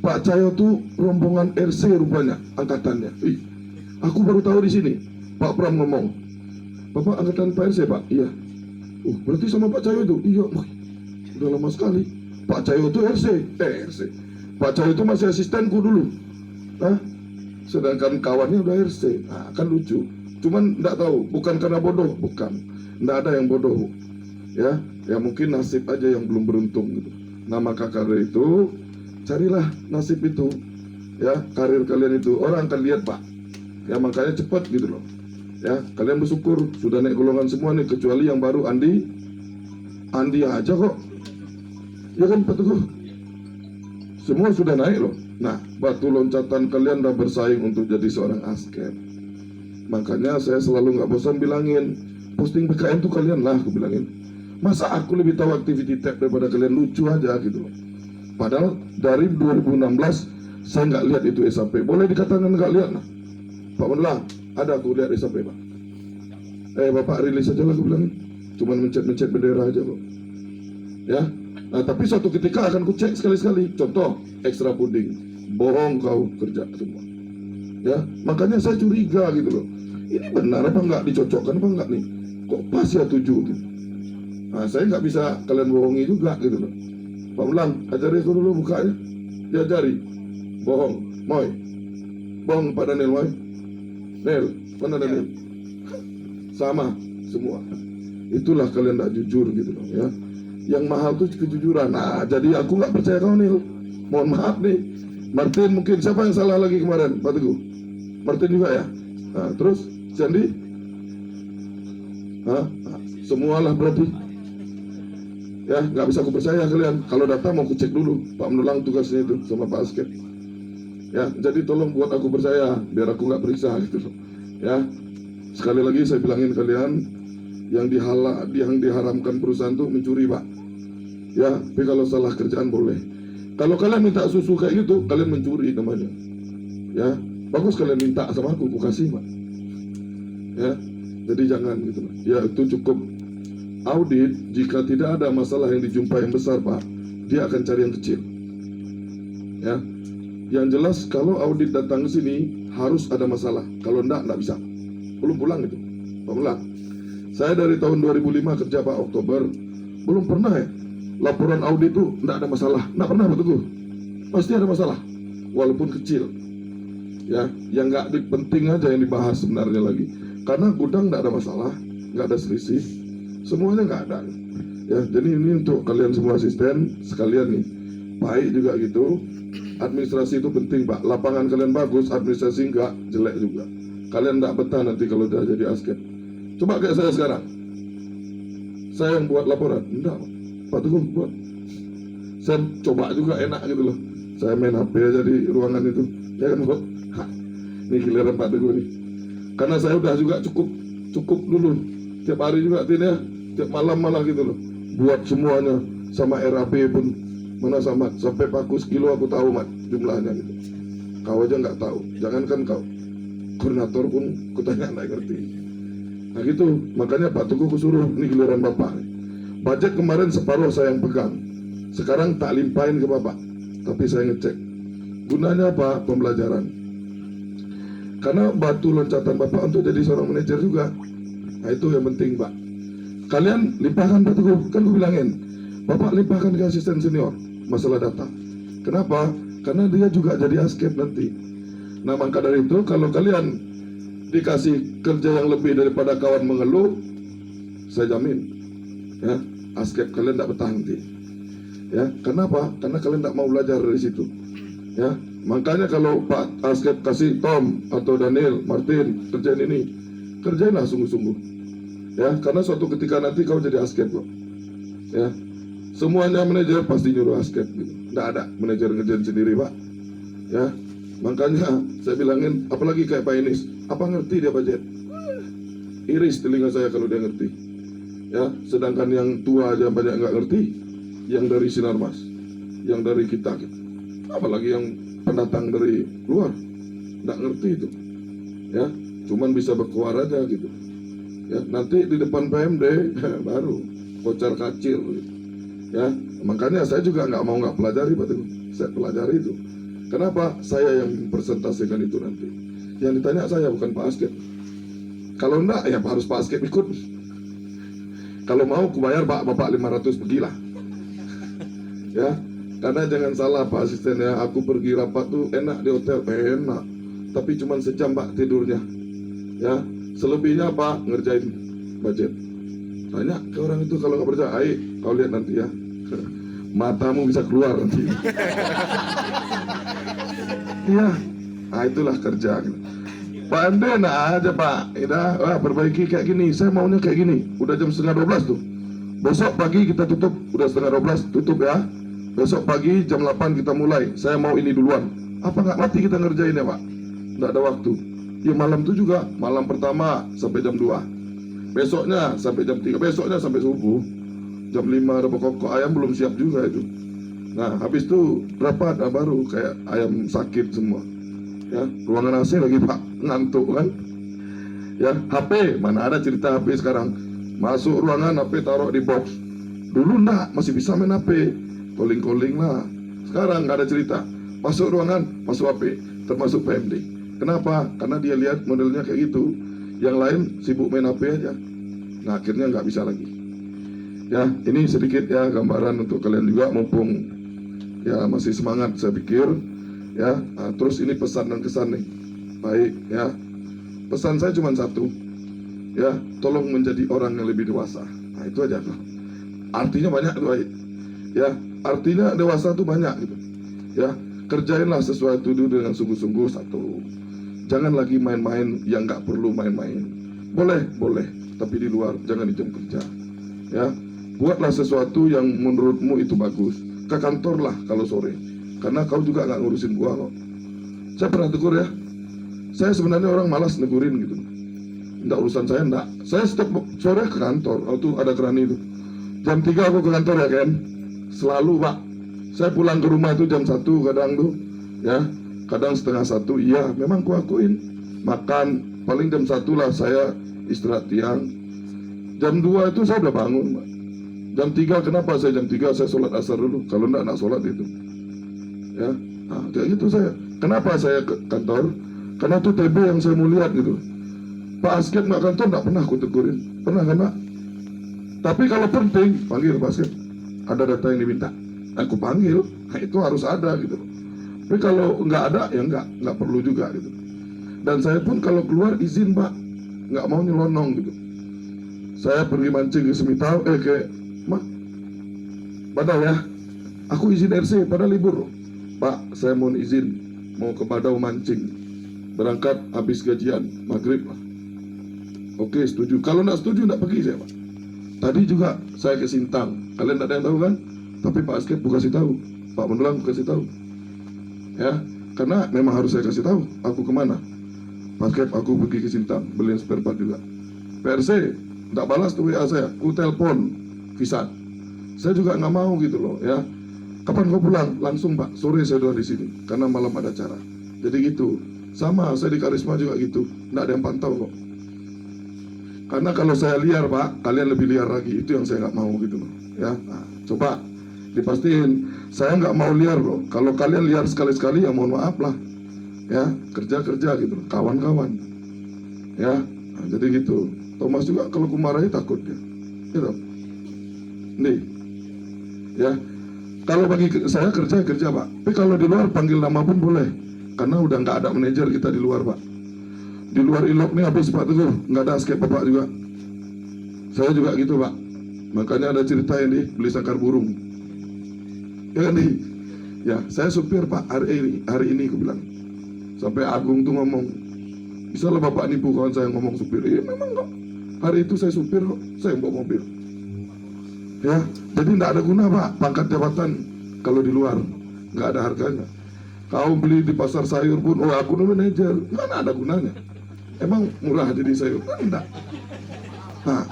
Pak Cayo tuh rombongan RC rupanya, angkatannya. Ih, aku baru tahu di sini. Pak Pram ngomong, Bapak angkatan Pak RC Pak? Iya. Berarti sama Pak Cayo itu? Iya. Wah, udah lama sekali. Pak Cayo itu RC. Pak Cayo itu masih asistenku dulu. Hah? Sedangkan kawannya udah RC. Nah, kan lucu. Cuman enggak tahu, bukan karena bodoh, bukan. Enggak ada yang bodoh. Ya mungkin nasib aja yang belum beruntung gitu. Nah, maka karena itu carilah nasib itu. Ya, karir kalian itu orang akan lihat, Pak. Ya, makanya cepat gitu loh. Ya, kalian bersyukur sudah naik golongan semua nih, kecuali yang baru Andi aja kok. Ya kan Pak Teguh? Semua sudah naik loh. Nah, batu loncatan kalian udah bersaing untuk jadi seorang asker. Makanya saya selalu nggak bosan bilangin, posting PKN tuh kalian lah, aku bilangin. Masa aku lebih tahu activity tab daripada kalian, lucu aja gitu loh. Padahal dari 2016 saya nggak lihat itu SAP. Boleh dikatakan nggak lihat lah. Pak Menlang, ada aku lihat SAP Pak. Bapak rilis aja lah, aku bilangin. Cuman mencet bendera aja kok. Ya. Nah, tapi suatu ketika akan ku cek sekali-sekali. Contoh, extra puding. Bohong kau kerja semua. Ya, makanya saya curiga gitu loh. Ini benar apa enggak, dicocokkan apa enggak nih? Kok pas ya 7 gitu. Nah, saya nggak bisa kalian bohongi juga gitu loh. Pak Menlang, ajari aku dulu bukanya. Diajari. Bohong. Moy. Bohong Pak Daniel, Moy. Nel, mana Daniel? Sama semua. Itulah kalian nggak jujur gitu loh ya. Yang mahal tuh kejujuran. Nah, jadi aku nggak percaya kau Nil. Mohon maaf nih. Martin mungkin, siapa yang salah lagi kemarin, Pak Teguh? Martin juga ya? Nah, terus, Sandy? Hah? Semualah berarti. Ya, nggak bisa aku percaya kalian. Kalau data mau kucek dulu, Pak Menulang tugasnya itu sama Pak Asket. Ya, jadi tolong buat aku percaya, biar aku nggak periksa gitu loh. Ya, sekali lagi saya bilangin kalian, yang diharamkan perusahaan itu mencuri, Pak. Ya, tapi kalau salah kerjaan boleh. Kalau kalian minta susu kayak gitu, kalian mencuri namanya. Ya, bagus kalian minta sama aku kasih, Pak. Ya, jadi jangan gitu. Ya, itu cukup audit. Jika tidak ada masalah yang dijumpai yang besar, Pak, dia akan cari yang kecil. Ya, yang jelas kalau audit datang ke sini harus ada masalah. Kalau enggak bisa. Belum pulang itu, Pak Menulang. Saya dari tahun 2005 kerja, Pak, Oktober, belum pernah ya laporan audit itu enggak ada masalah. Enggak pernah, Pak Teguh. Pasti ada masalah, walaupun kecil. Ya, yang enggak penting aja yang dibahas sebenarnya lagi. Karena gudang enggak ada masalah, enggak ada selisih, semuanya enggak ada. Ya, jadi ini untuk kalian semua asisten sekalian nih. Baik juga gitu. Administrasi itu penting, Pak. Lapangan kalian bagus, administrasi enggak, jelek juga. Kalian enggak betah nanti kalau udah jadi asket. Coba kayak saya sekarang. Saya yang buat laporan, enggak, Pak Teguh buat. Saya coba juga enak gitu loh. Saya main HP aja di ruangan itu, ya kan, Pak? Ini giliran Pak Teguh nih. Karena saya udah juga cukup dulu. Tiap hari juga ya, tiap malam malah gitu loh. Buat semuanya sama RAP pun mana sama, sampai pakus kilo aku tahu, Mat, jumlahnya gitu. Kau aja nggak tahu, jangankan kau, koordinator pun kutanya nggak ngerti. Nah gitu, makanya Pak Teguh kusuruh, ini giliran Bapak. Budget kemarin separuh saya yang pegang, sekarang tak limpahin ke Bapak, tapi saya ngecek. Gunanya apa? Pembelajaran. Karena batu loncatan Bapak untuk jadi seorang manajer juga. Nah itu yang penting, Pak. Kalian limpahkan Pak Teguh, kan gue bilangin, Bapak limpahkan ke asisten senior masalah data. Kenapa? Karena dia juga jadi asket nanti. Nah maka dari itu, kalau kalian dikasih kerja yang lebih daripada kawan mengeluh, saya jamin, ya, asket kalian tidak betah nanti. Ya, kenapa? Karena kalian tidak mau belajar dari situ. Ya, makanya kalau Pak Asket kasih Tom atau Daniel, Martin kerjain ini, kerjainlah sungguh-sungguh. Ya, karena suatu ketika nanti kau jadi asket kok. Ya, semuanya manajer pasti nyuruh asket gitu. Nggak ada manajer ngerjain sendiri, Pak. Ya, makanya saya bilangin, apalagi kayak Pak Inis, apa ngerti dia budget? Iris telinga saya kalau dia ngerti. Ya, sedangkan yang tua aja banyak nggak ngerti, yang dari Sinarmas, yang dari kita gitu. Apalagi yang pendatang dari luar, nggak ngerti itu. Ya, cuman bisa berkuar aja gitu. Ya, nanti di depan PMD baru kocar kacir gitu. Ya, makanya saya juga nggak pelajari, Pak Teguh. Saya pelajari itu. Kenapa? Saya yang presentasikan itu nanti. Yang ditanya saya bukan Pak Asket. Kalau enggak, ya harus Pak Asket ikut. Kalau mau kubayar Pak, Bapak 500 pergilah. Ya, karena jangan salah Pak Asisten ya, aku pergi rapat tuh enak di hotel, enak. Tapi cuma sejam Pak tidurnya. Ya, selebihnya Pak ngerjain budget. Tanya ke orang itu, kalau nggak percaya, ayo kau lihat nanti ya. Matamu bisa keluar nanti. Iya, nah itulah kerja. Pak MD enak aja Pak, wah perbaiki kayak gini, saya maunya kayak gini. Udah jam 11:30 tuh. Besok pagi kita tutup, udah 11:30 tutup ya. Besok pagi jam 8 kita mulai. Saya mau ini duluan. Apa nggak mati kita ngerjain ya Pak? Nggak ada waktu. Ya malam itu juga, malam pertama sampai jam 2. Besoknya sampai jam 3, besoknya sampai subuh. Jam 5 ada pokok ayam belum siap juga itu. Nah habis itu rapat, baru kayak ayam sakit semua. Ya, ruangan AC lagi Pak, ngantuk kan. Ya, HP, mana ada cerita HP sekarang. Masuk ruangan HP taruh di box. Dulu enggak, masih bisa main HP, calling lah. Sekarang nggak ada cerita. Masuk ruangan, masuk HP, termasuk PMD. Kenapa? Karena dia lihat modelnya kayak gitu. Yang lain sibuk main HP aja. Nah akhirnya nggak bisa lagi. Ya, ini sedikit ya gambaran untuk kalian juga, mumpung ya masih semangat saya pikir. Ya, nah, terus ini pesan dan kesan nih. Baik ya, pesan saya cuma satu. Ya, tolong menjadi orang yang lebih dewasa. Nah itu aja tuh. Artinya banyak tuh, baik. Ya, artinya dewasa tuh banyak gitu. Ya, kerjainlah sesuatu dulu dengan sungguh-sungguh. Satu, jangan lagi main-main yang nggak perlu main-main. Boleh, tapi di luar, jangan di jam kerja. Ya, buatlah sesuatu yang menurutmu itu bagus. Ke kantor lah kalau sore, karena kau juga nggak ngurusin gua kok. Saya pernah tegur ya. Saya sebenarnya orang malas negurin gitu. Nggak urusan saya, nggak. Saya setiap sore ke kantor. Oh tuh ada Kerani itu. Jam 3 aku ke kantor ya kan. Selalu pak. Saya pulang ke rumah itu jam 1 kadang tuh. Ya, kadang setengah 1. Iya, memang kuakuin. Makan, paling jam 1 lah saya istirahat tiang. Jam 2 itu saya udah bangun pak. Jam 3, kenapa saya jam 3? Saya sholat asar dulu. Kalau enggak sholat itu. Ya, nah, kayak gitu saya. Kenapa saya ke kantor? Karena itu TB yang saya mau lihat gitu. Pak Askep nggak kantor, nggak pernah aku tegurin. Pernah kan Pak? Tapi kalau penting, panggil Pak Askep. Ada data yang diminta, aku panggil. Nah, itu harus ada gitu. Tapi kalau nggak ada, ya nggak perlu juga gitu. Dan saya pun kalau keluar izin Pak, nggak mau nyelonong gitu. Saya pergi mancing ke Semitau, ke Badau ya. Aku izin RC pada libur. Pak, saya mohon izin mau ke Badau mancing. Berangkat habis gajian maghrib lah. Oke, setuju. Kalau nggak setuju nggak pergi saya Pak. Tadi juga saya ke Sintang. Kalian nggak ada yang tahu kan? Tapi Pak Askep bukan kasih tahu. Pak Menulang kasih tahu. Ya, karena memang harus saya kasih tahu. Aku kemana? Pak Askep, aku pergi ke Sintang beliin spare part juga. PRC nggak balas tuh WA saya. Ku telepon Visat. Saya juga nggak mau gitu loh ya. Kapan kau pulang? Langsung Pak. Sore saya udah di sini. Karena malam ada acara. Jadi gitu. Sama saya di Karisma juga gitu. Nggak ada yang pantau kok. Karena kalau saya liar Pak, kalian lebih liar lagi. Itu yang saya nggak mau gitu loh. Ya, nah, coba dipastiin. Saya nggak mau liar loh. Kalau kalian liar sekali-sekali, ya mohon maaf lah. Ya, kerja-kerja gitu, kawan-kawan. Ya, nah, jadi gitu. Thomas juga kalau kumarahi takut dia. Gitu. Nih, ya. Kalau bagi saya kerja Pak. Tapi kalau di luar panggil nama pun boleh. Karena udah nggak ada manajer kita di luar Pak. Di luar Ilok nih habis Pak Teguh, nggak ada Askep Bapak juga. Saya juga gitu Pak. Makanya ada cerita yang beli sangkar burung. Ya kan nih? Ya, saya supir Pak hari ini aku bilang. Sampai Agung tuh ngomong, bisa lah Bapak nipu kawan saya ngomong supir. Iya memang kok. Hari itu saya supir kok, saya yang bawa mobil. Ya, jadi nggak ada guna Pak pangkat jabatan kalau di luar nggak ada harganya. Kau beli di pasar sayur pun, oh aku manajer, mana ada gunanya? Emang murah jadi sayur? Kan enggak. Nah,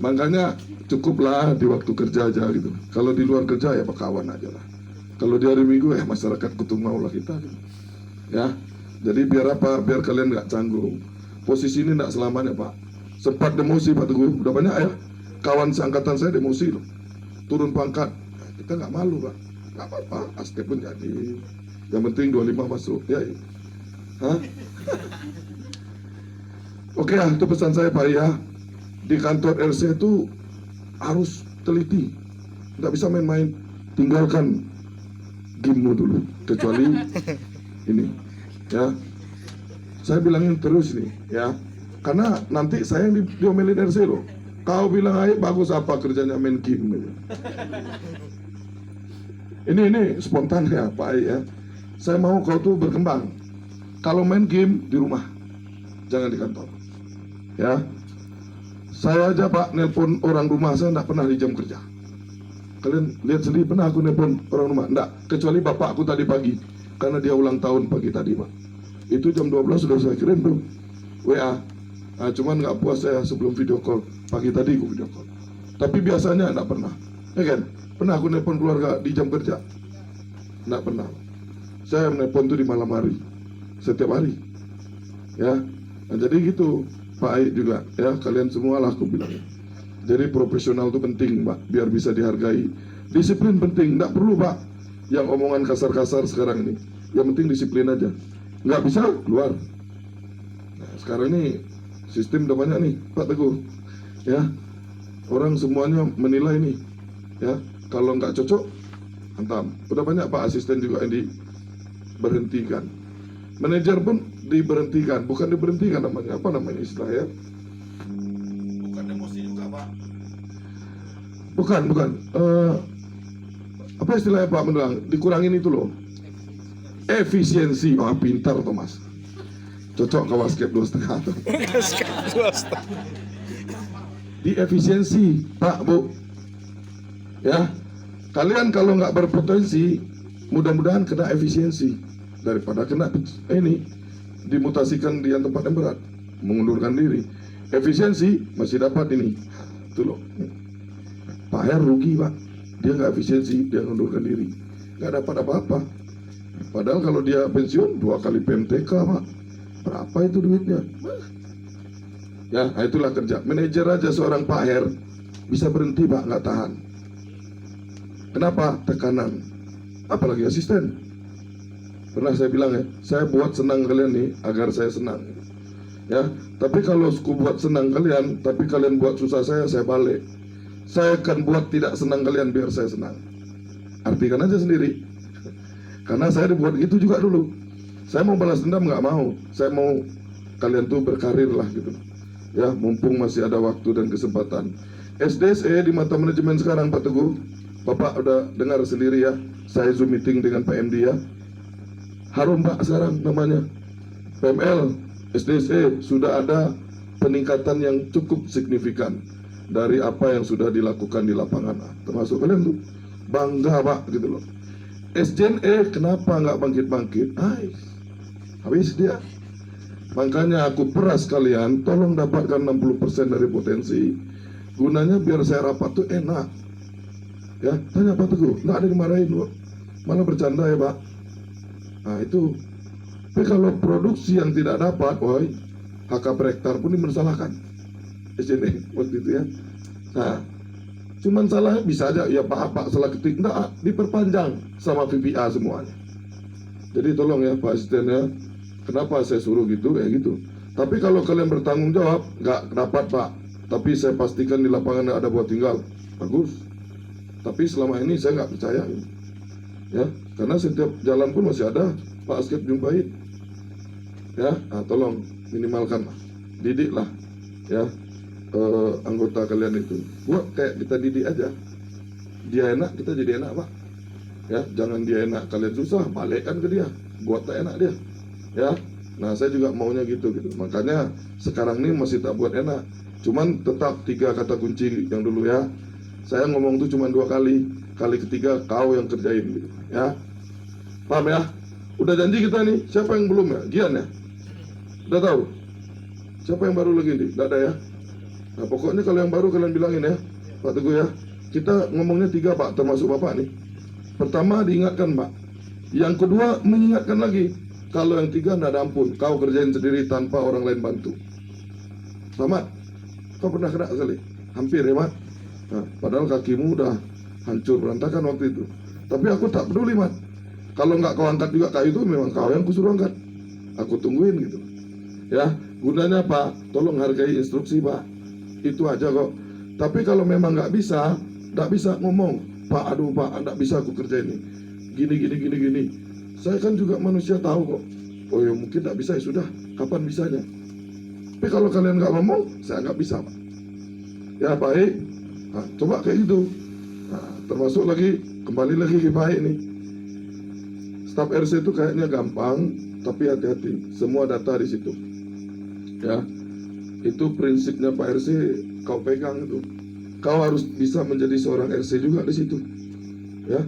makanya cukuplah di waktu kerja aja gitu. Kalau di luar kerja ya kawan aja lah. Kalau di hari Minggu ya masyarakat kutung mau lah kita. Gitu. Ya, jadi biar apa? Biar kalian nggak canggung. Posisi ini nggak selamanya Pak. Sempat demosi Pak Teguh, udah banyak ya. Kawan seangkatan saya demosi loh. Turun pangkat. Nah, kita nggak malu Pak. Nggak apa-apa, Askep pun jadi. Yang penting 25 masuk. Ya. Hah? Oke ya, itu pesan saya Pak ya. Di kantor RC itu harus teliti. Nggak bisa main-main. Tinggalkan game dulu. Kecuali ini. Ya. Saya bilangin terus nih. Ya. Karena nanti saya yang diomelin RC loh. Kau bilang aja bagus apa kerjanya main game aja. Ini spontan ya Pak Ai ya. Saya mau kau tuh berkembang. Kalau main game di rumah, jangan di kantor. Ya. Saya aja Pak nelpon orang rumah saya nggak pernah di jam kerja. Kalian lihat sendiri pernah aku nelpon orang rumah? Nggak. Kecuali bapakku tadi pagi karena dia ulang tahun pagi tadi Pak. Itu jam 12 sudah saya kirim tuh WA. Nah, cuman nggak puas saya sebelum video call. Pagi tadi aku video call. Tapi biasanya nggak pernah. Ya kan? Pernah aku nelpon keluarga di jam kerja? Nggak pernah. Saya menelpon tuh di malam hari. Setiap hari. Ya. Nah, jadi gitu. Pak Ai juga. Ya, kalian semua lah aku bilang. Jadi profesional itu penting Pak. Biar bisa dihargai. Disiplin penting. Nggak perlu Pak. Yang omongan kasar-kasar sekarang ini. Yang penting disiplin aja. Nggak bisa, keluar. Nah, sekarang ini sistem udah banyak nih Pak Teguh. Ya. Orang semuanya menilai nih. Ya. Kalau nggak cocok, hantam. Udah banyak Pak asisten juga yang diberhentikan. Manajer pun diberhentikan. Bukan diberhentikan namanya. Apa namanya istilahnya? Bukan demosi juga Pak. Bukan. apa istilahnya Pak Menang, dikurangin itu loh, efisiensi. Wah, pintar Thomas, cocok ke basket 2,5 tuh. Di efisiensi Pak Bu, ya kalian kalau nggak berpotensi mudah-mudahan kena efisiensi daripada kena ini dimutasikan di yang tempat yang berat, mengundurkan diri. Efisiensi masih dapat ini, itu loh. Pak Her rugi Pak, dia nggak efisiensi, dia mengundurkan diri, nggak dapat apa-apa. Padahal kalau dia pensiun 2 kali PMTK Pak, berapa itu duitnya? Ya, nah itulah kerja manajer aja. Seorang Pak Her bisa berhenti Pak, nggak tahan. Kenapa? Tekanan. Apalagi asisten. Pernah saya bilang ya, saya buat senang kalian nih agar saya senang. Ya, tapi kalau aku buat senang kalian, tapi kalian buat susah saya balik. Saya akan buat tidak senang kalian biar saya senang. Artikan aja sendiri. Karena saya dibuat gitu juga dulu. Saya mau balas dendam nggak mau. Saya mau kalian tuh berkarir lah gitu. Ya, mumpung masih ada waktu dan kesempatan. SDSE di mata manajemen sekarang Pak Teguh, Bapak udah dengar sendiri ya, saya Zoom meeting dengan PMD ya. Harum Pak sekarang namanya. PML, SDSE sudah ada peningkatan yang cukup signifikan dari apa yang sudah dilakukan di lapangan. Termasuk kalian tuh bangga Pak gitu loh. SJNE kenapa nggak bangkit-bangkit? Habis dia. Makanya aku peras kalian, tolong dapatkan 60% dari potensi. Gunanya biar saya rapat tuh enak. Ya, tanya Pak Teguh, nggak ada dimarahin kok. Malah bercanda ya Pak. Nah itu. Tapi kalau produksi yang tidak dapat, woi, HK per hektar pun dimasalahkan. Di sini waktu itu ya. Nah, cuman salah bisa aja ya Pak salah ketik, enggak diperpanjang sama VPA semuanya. Jadi tolong ya Pak Asisten ya. Kenapa saya suruh gitu kayak gitu. Tapi kalau kalian bertanggung jawab, nggak dapat Pak. Tapi saya pastikan di lapangan ada buat tinggal, bagus. Tapi selama ini saya nggak percaya, ya, karena setiap jalan pun masih ada Pak Askep jumpai, ya. Nah, tolong minimalkan, didik lah, ya, anggota kalian itu. Buat kayak kita didik aja. Dia enak, kita jadi enak Pak. Ya, jangan dia enak, kalian susah, balikkan ke dia. Buat tak enak dia. Ya, nah saya juga maunya gitu. Makanya sekarang ini masih tak buat enak. Cuman tetap 3 kata kunci yang dulu ya. Saya ngomong tuh cuma 2 kali. Kali ketiga kau yang kerjain gitu. Ya, paham ya? Udah janji kita nih. Siapa yang belum ya? Gian ya? Udah tahu? Siapa yang baru lagi nih? Nggak ada ya? Nah pokoknya kalau yang baru kalian bilangin ya, Pak Teguh ya. Kita ngomongnya 3 Pak, termasuk Bapak nih. Pertama diingatkan Pak. Yang kedua mengingatkan lagi. Kalau yang 3 nggak ada ampun, kau kerjain sendiri tanpa orang lain bantu. Selamat, kau pernah kena sekali? Hampir ya Mat. Nah, padahal kakimu udah hancur berantakan waktu itu. Tapi aku tak peduli Mat. Kalau nggak kau angkat juga kayu itu memang kau yang kusuruh angkat. Aku tungguin gitu. Ya, gunanya Pak, tolong hargai instruksi Pak. Itu aja kok. Tapi kalau memang nggak bisa ngomong. Pak, aduh Pak, nggak bisa aku kerjain ini. Gini. Saya kan juga manusia tahu kok. Oh ya mungkin tidak bisa ya sudah. Kapan bisanya? Tapi kalau kalian nggak ngomong, saya nggak bisa Pak. Ya baik. Nah, coba kayak gitu. Nah, termasuk lagi kembali lagi ke baik nih. Staf RC itu kayaknya gampang, tapi hati-hati. Semua data di situ. Ya, itu prinsipnya Pak RC. Kau pegang itu. Kau harus bisa menjadi seorang RC juga di situ. Ya.